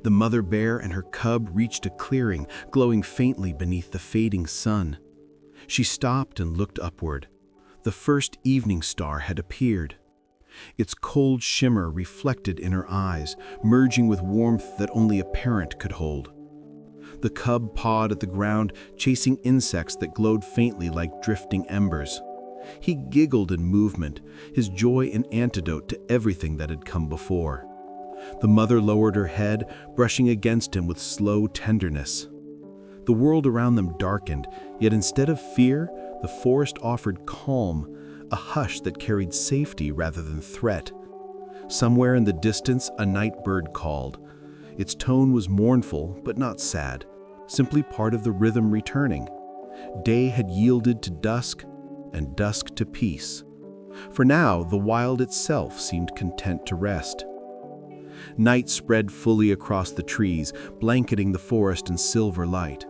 The mother bear and her cub reached a clearing, glowing faintly beneath the fading sun. She stopped and looked upward. The first evening star had appeared. Its cold shimmer reflected in her eyes, merging with warmth that only a parent could hold. The cub pawed at the ground, chasing insects that glowed faintly like drifting embers. He giggled in movement, his joy an antidote to everything that had come before. The mother lowered her head, brushing against him with slow tenderness. The world around them darkened, yet instead of fear, the forest offered calm, a hush that carried safety rather than threat. Somewhere in the distance, a night bird called. Its tone was mournful, but not sad, simply part of the rhythm returning. Day had yielded to dusk, and dusk to peace. For now, the wild itself seemed content to rest. Night spread fully across the trees, blanketing the forest in silver light.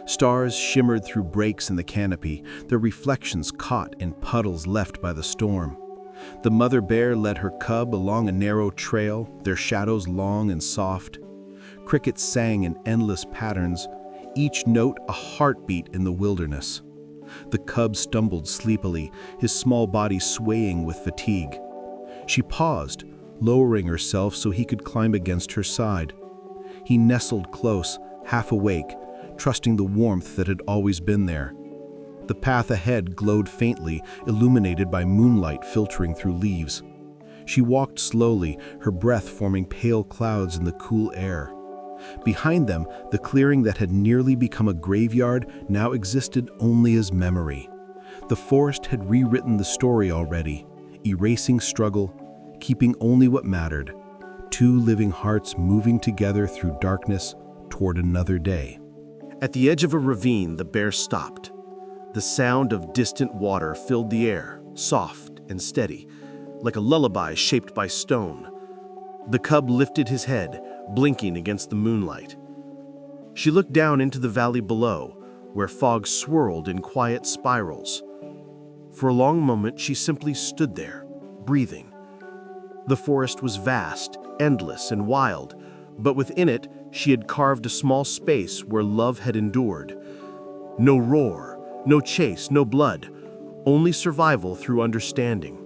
Stars shimmered through breaks in the canopy, their reflections caught in puddles left by the storm. The mother bear led her cub along a narrow trail, their shadows long and soft. Crickets sang in endless patterns, each note a heartbeat in the wilderness. The cub stumbled sleepily, his small body swaying with fatigue. She paused, lowering herself so he could climb against her side. He nestled close, half awake, trusting the warmth that had always been there. The path ahead glowed faintly, illuminated by moonlight filtering through leaves. She walked slowly, her breath forming pale clouds in the cool air. Behind them, the clearing that had nearly become a graveyard now existed only as memory. The forest had rewritten the story already, erasing struggle, keeping only what mattered. Two living hearts moving together through darkness toward another day. At the edge of a ravine, the bear stopped. The sound of distant water filled the air, soft and steady, like a lullaby shaped by stone. The cub lifted his head, blinking against the moonlight. She looked down into the valley below, where fog swirled in quiet spirals. For a long moment, she simply stood there, breathing. The forest was vast, endless, and wild, but within it, she had carved a small space where love had endured. No roar, no chase, no blood, only survival through understanding.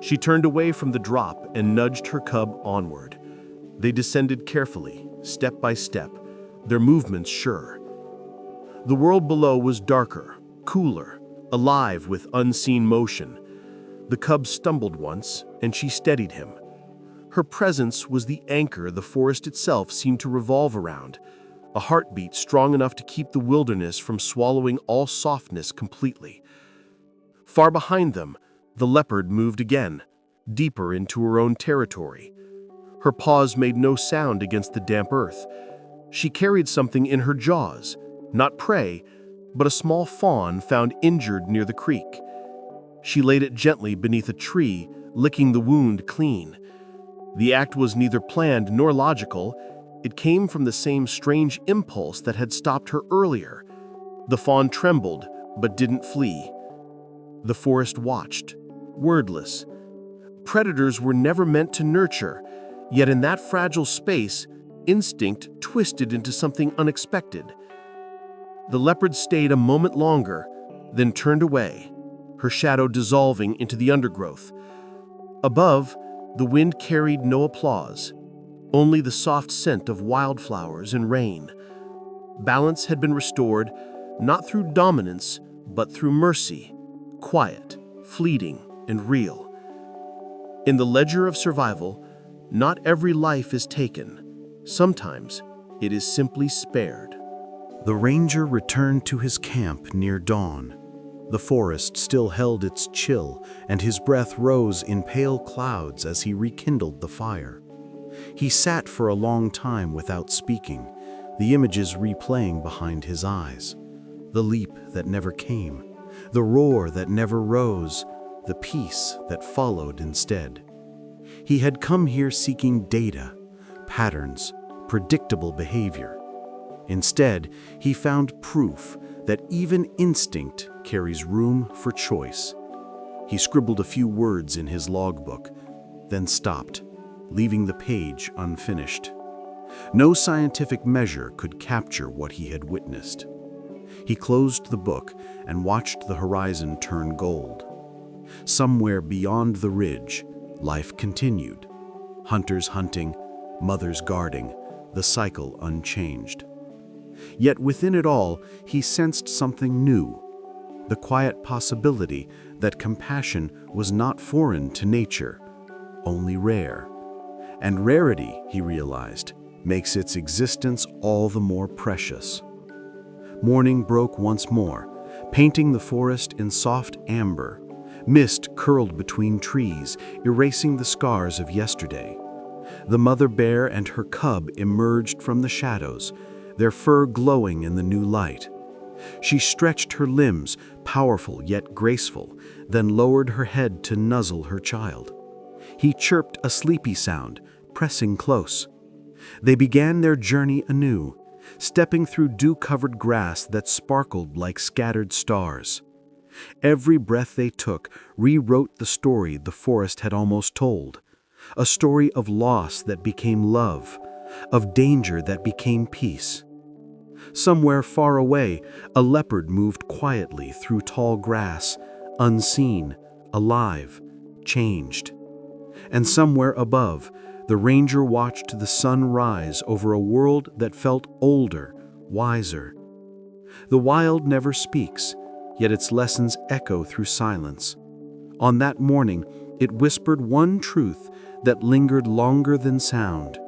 She turned away from the drop and nudged her cub onward. They descended carefully, step by step, their movements sure. The world below was darker, cooler, alive with unseen motion. The cub stumbled once, and she steadied him. Her presence was the anchor the forest itself seemed to revolve around, a heartbeat strong enough to keep the wilderness from swallowing all softness completely. Far behind them, the leopard moved again, deeper into her own territory. Her paws made no sound against the damp earth. She carried something in her jaws, not prey, but a small fawn found injured near the creek. She laid it gently beneath a tree, licking the wound clean. The act was neither planned nor logical. It came from the same strange impulse that had stopped her earlier. The fawn trembled, but didn't flee. The forest watched, wordless. Predators were never meant to nurture, yet in that fragile space, instinct twisted into something unexpected. The leopard stayed a moment longer, then turned away, her shadow dissolving into the undergrowth. Above, the wind carried no applause, only the soft scent of wildflowers and rain. Balance had been restored, not through dominance, but through mercy, quiet, fleeting, and real. In the ledger of survival, not every life is taken. Sometimes it is simply spared. The ranger returned to his camp near dawn. The forest still held its chill, and his breath rose in pale clouds as he rekindled the fire. He sat for a long time without speaking, the images replaying behind his eyes. The leap that never came, the roar that never rose, the peace that followed instead. He had come here seeking data, patterns, predictable behavior. Instead, he found proof that even instinct carries room for choice. He scribbled a few words in his logbook, then stopped, leaving the page unfinished. No scientific measure could capture what he had witnessed. He closed the book and watched the horizon turn gold. Somewhere beyond the ridge, life continued. Hunters hunting, mothers guarding, the cycle unchanged. Yet within it all, he sensed something new, the quiet possibility that compassion was not foreign to nature, only rare. And rarity, he realized, makes its existence all the more precious. Morning broke once more, painting the forest in soft amber. Mist curled between trees, erasing the scars of yesterday. The mother bear and her cub emerged from the shadows, their fur glowing in the new light. She stretched her limbs, powerful yet graceful, then lowered her head to nuzzle her child. He chirped a sleepy sound, pressing close. They began their journey anew, stepping through dew-covered grass that sparkled like scattered stars. Every breath they took rewrote the story the forest had almost told, a story of loss that became love, of danger that became peace. Somewhere far away, a leopard moved quietly through tall grass, unseen, alive, changed. And somewhere above, the ranger watched the sun rise over a world that felt older, wiser. The wild never speaks, yet its lessons echo through silence. On that morning, it whispered one truth that lingered longer than sound.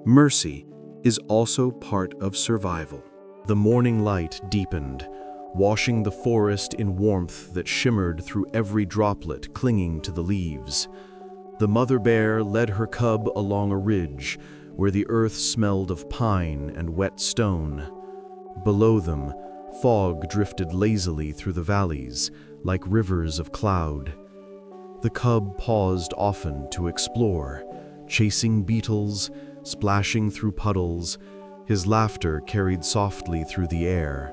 Mercy is also part of survival. The morning light deepened, washing the forest in warmth that shimmered through every droplet clinging to the leaves. The mother bear led her cub along a ridge where the earth smelled of pine and wet stone. Below them, fog drifted lazily through the valleys like rivers of cloud. The cub paused often to explore, chasing beetles, splashing through puddles. His laughter carried softly through the air.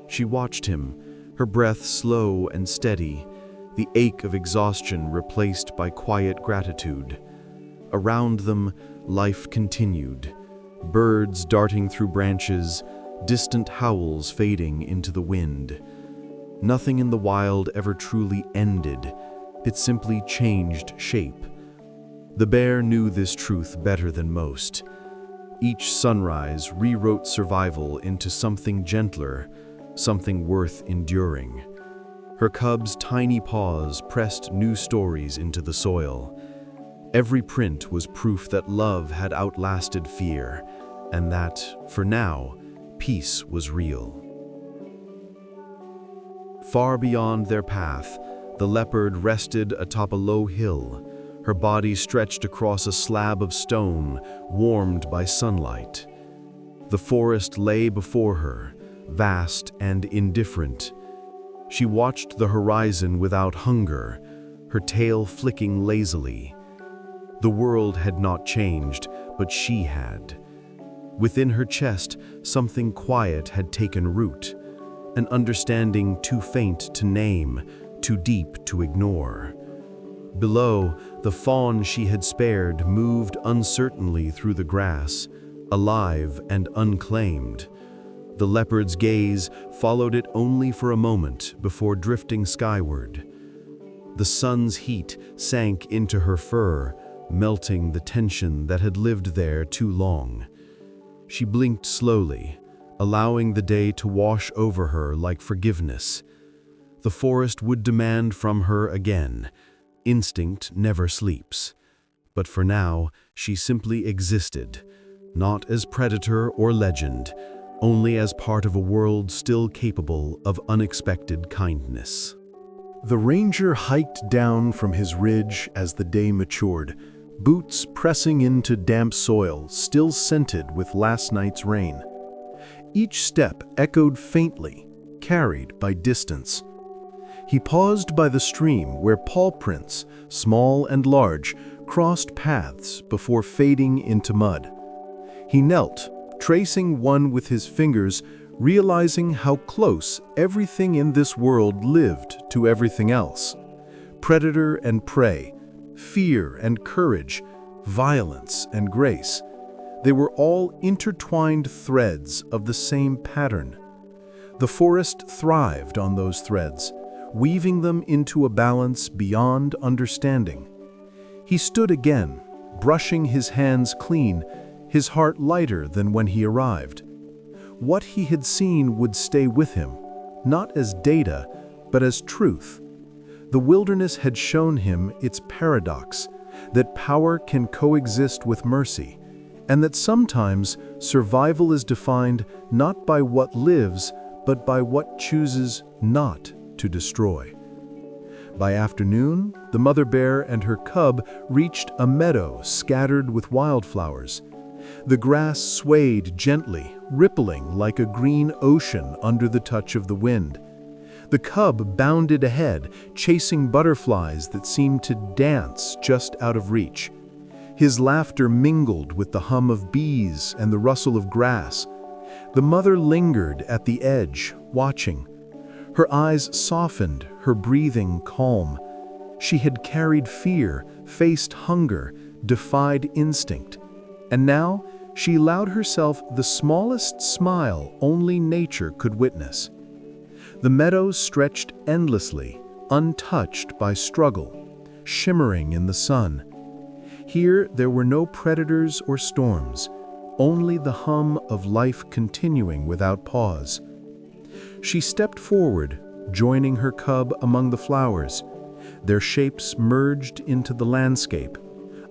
She watched him, her breath slow and steady, the ache of exhaustion replaced by quiet gratitude. Around them, life continued, birds darting through branches, distant howls fading into the wind. Nothing in the wild ever truly ended, it simply changed shape. The bear knew this truth better than most. Each sunrise rewrote survival into something gentler, something worth enduring. Her cub's tiny paws pressed new stories into the soil. Every print was proof that love had outlasted fear, and that, for now, peace was real. Far beyond their path, the leopard rested atop a low hill, her body stretched across a slab of stone, warmed by sunlight. The forest lay before her, vast and indifferent. She watched the horizon without hunger, her tail flicking lazily. The world had not changed, but she had. Within her chest, something quiet had taken root, an understanding too faint to name, too deep to ignore. Below, the fawn she had spared moved uncertainly through the grass, alive and unclaimed. The leopard's gaze followed it only for a moment before drifting skyward. The sun's heat sank into her fur, melting the tension that had lived there too long. She blinked slowly, allowing the day to wash over her like forgiveness. The forest would demand from her again. Instinct never sleeps. But for now, she simply existed, not as predator or legend, only as part of a world still capable of unexpected kindness. The ranger hiked down from his ridge as the day matured, boots pressing into damp soil still scented with last night's rain. Each step echoed faintly, carried by distance. He paused by the stream where paw prints, small and large, crossed paths before fading into mud. He knelt, tracing one with his fingers, realizing how close everything in this world lived to everything else. Predator and prey, fear and courage, violence and grace. They were all intertwined threads of the same pattern. The forest thrived on those threads, weaving them into a balance beyond understanding. He stood again, brushing his hands clean, his heart lighter than when he arrived. What he had seen would stay with him, not as data, but as truth. The wilderness had shown him its paradox, that power can coexist with mercy, and that sometimes survival is defined not by what lives, but by what chooses not to destroy. By afternoon, the mother bear and her cub reached a meadow scattered with wildflowers. The grass swayed gently, rippling like a green ocean under the touch of the wind. The cub bounded ahead, chasing butterflies that seemed to dance just out of reach. His laughter mingled with the hum of bees and the rustle of grass. The mother lingered at the edge, watching. Her eyes softened, her breathing calm. She had carried fear, faced hunger, defied instinct. And now she allowed herself the smallest smile only nature could witness. The meadows stretched endlessly, untouched by struggle, shimmering in the sun. Here there were no predators or storms, only the hum of life continuing without pause. She stepped forward, joining her cub among the flowers. Their shapes merged into the landscape,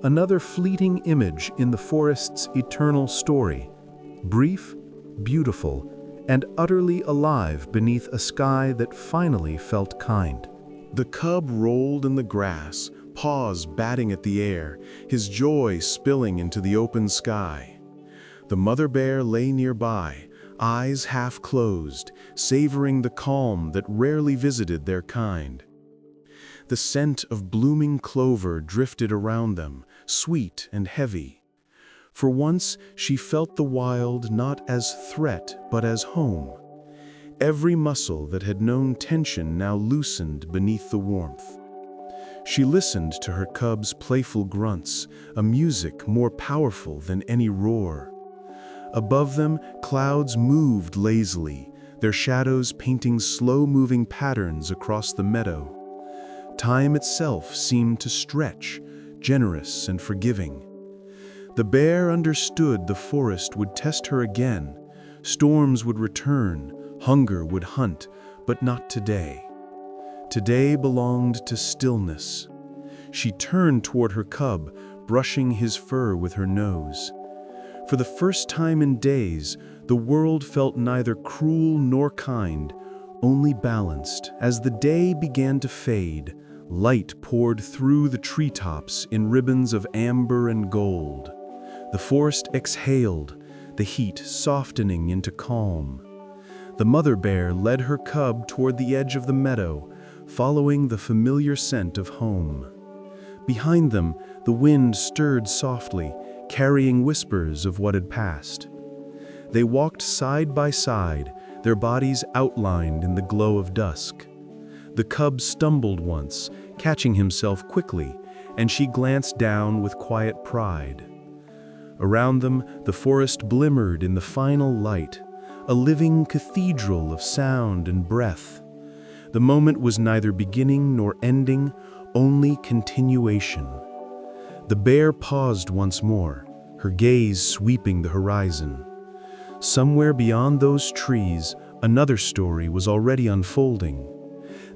another fleeting image in the forest's eternal story, brief, beautiful, and utterly alive beneath a sky that finally felt kind. The cub rolled in the grass, paws batting at the air, his joy spilling into the open sky. The mother bear lay nearby, eyes half closed, savoring the calm that rarely visited their kind. The scent of blooming clover drifted around them, sweet and heavy. For once, she felt the wild not as threat but as home. Every muscle that had known tension now loosened beneath the warmth. She listened to her cub's playful grunts, a music more powerful than any roar. Above them, clouds moved lazily, their shadows painting slow-moving patterns across the meadow. Time itself seemed to stretch, generous and forgiving. The bear understood the forest would test her again. Storms would return, hunger would hunt, but not today. Today belonged to stillness. She turned toward her cub, brushing his fur with her nose. For the first time in days, the world felt neither cruel nor kind, only balanced. As the day began to fade, light poured through the treetops in ribbons of amber and gold. The forest exhaled, the heat softening into calm. The mother bear led her cub toward the edge of the meadow, following the familiar scent of home. Behind them, the wind stirred softly, carrying whispers of what had passed. They walked side by side, their bodies outlined in the glow of dusk. The cub stumbled once, catching himself quickly, and she glanced down with quiet pride. Around them, the forest glimmered in the final light, a living cathedral of sound and breath. The moment was neither beginning nor ending, only continuation. The bear paused once more, her gaze sweeping the horizon. Somewhere beyond those trees, another story was already unfolding.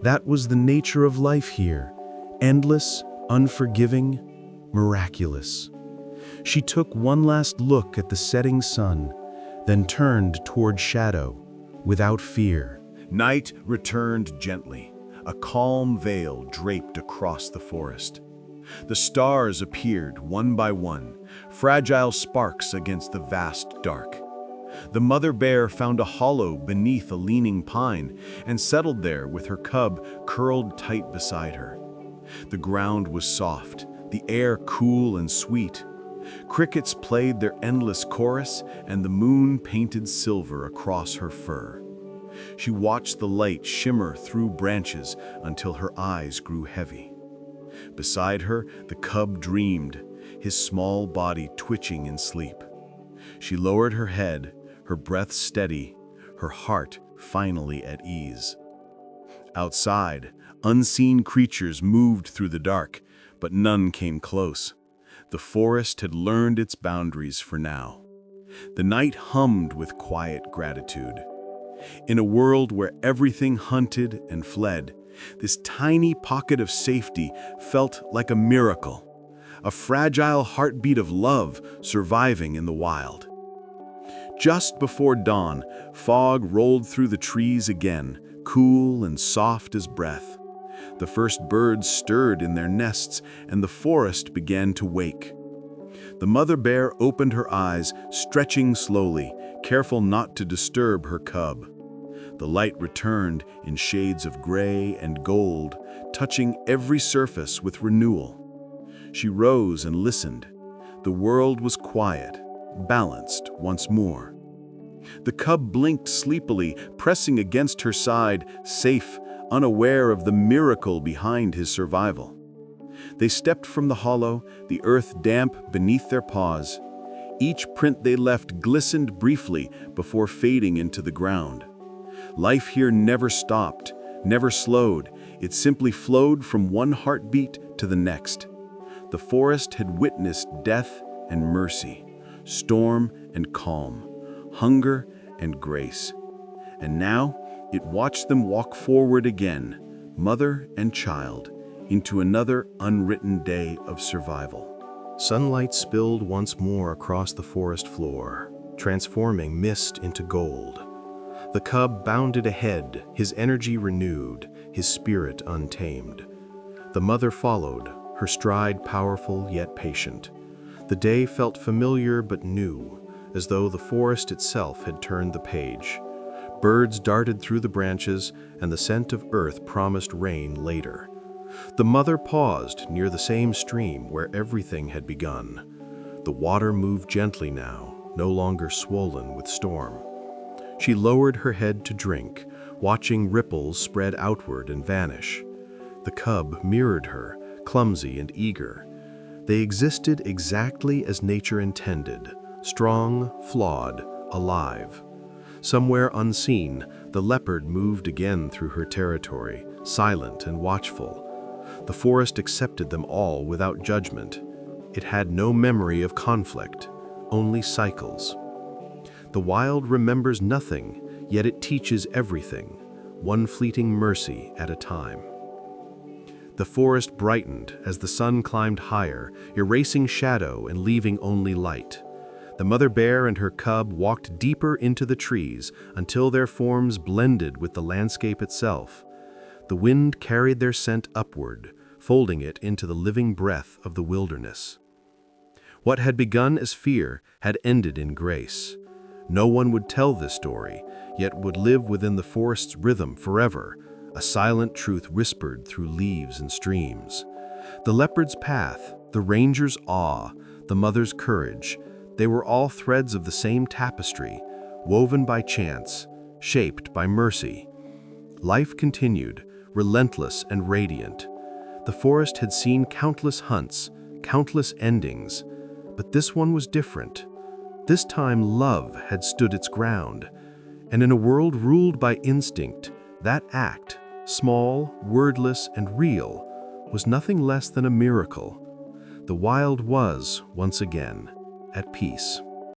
That was the nature of life here, endless, unforgiving, miraculous. She took one last look at the setting sun, then turned toward shadow, without fear. Night returned gently, a calm veil draped across the forest. The stars appeared one by one, fragile sparks against the vast dark. The mother bear found a hollow beneath a leaning pine and settled there with her cub curled tight beside her. The ground was soft, the air cool and sweet. Crickets played their endless chorus, and the moon painted silver across her fur. She watched the light shimmer through branches until her eyes grew heavy. Beside her, the cub dreamed, his small body twitching in sleep. She lowered her head, her breath steady, her heart finally at ease. Outside, unseen creatures moved through the dark, but none came close. The forest had learned its boundaries for now. The night hummed with quiet gratitude. In a world where everything hunted and fled, this tiny pocket of safety felt like a miracle, a fragile heartbeat of love surviving in the wild. Just before dawn, fog rolled through the trees again, cool and soft as breath. The first birds stirred in their nests, and the forest began to wake. The mother bear opened her eyes, stretching slowly, careful not to disturb her cub. The light returned in shades of gray and gold, touching every surface with renewal. She rose and listened. The world was quiet, balanced once more. The cub blinked sleepily, pressing against her side, safe, unaware of the miracle behind his survival. They stepped from the hollow, the earth damp beneath their paws. Each print they left glistened briefly before fading into the ground. Life here never stopped, never slowed. It simply flowed from one heartbeat to the next. The forest had witnessed death and mercy, storm and calm, hunger and grace. And now it watched them walk forward again, mother and child, into another unwritten day of survival. Sunlight spilled once more across the forest floor, transforming mist into gold. The cub bounded ahead, his energy renewed, his spirit untamed. The mother followed, her stride powerful yet patient. The day felt familiar but new, as though the forest itself had turned the page. Birds darted through the branches, and the scent of earth promised rain later. The mother paused near the same stream where everything had begun. The water moved gently now, no longer swollen with storm. She lowered her head to drink, watching ripples spread outward and vanish. The cub mirrored her, clumsy and eager. They existed exactly as nature intended, strong, flawed, alive. Somewhere unseen, the leopard moved again through her territory, silent and watchful. The forest accepted them all without judgment. It had no memory of conflict, only cycles. The wild remembers nothing, yet it teaches everything, one fleeting mercy at a time. The forest brightened as the sun climbed higher, erasing shadow and leaving only light. The mother bear and her cub walked deeper into the trees until their forms blended with the landscape itself. The wind carried their scent upward, folding it into the living breath of the wilderness. What had begun as fear had ended in grace. No one would tell this story, yet would live within the forest's rhythm forever, a silent truth whispered through leaves and streams. The leopard's path, the ranger's awe, the mother's courage, they were all threads of the same tapestry, woven by chance, shaped by mercy. Life continued, relentless and radiant. The forest had seen countless hunts, countless endings, but this one was different. This time love had stood its ground, and in a world ruled by instinct, that act, small, wordless, and real, was nothing less than a miracle. The wild was, once again, at peace.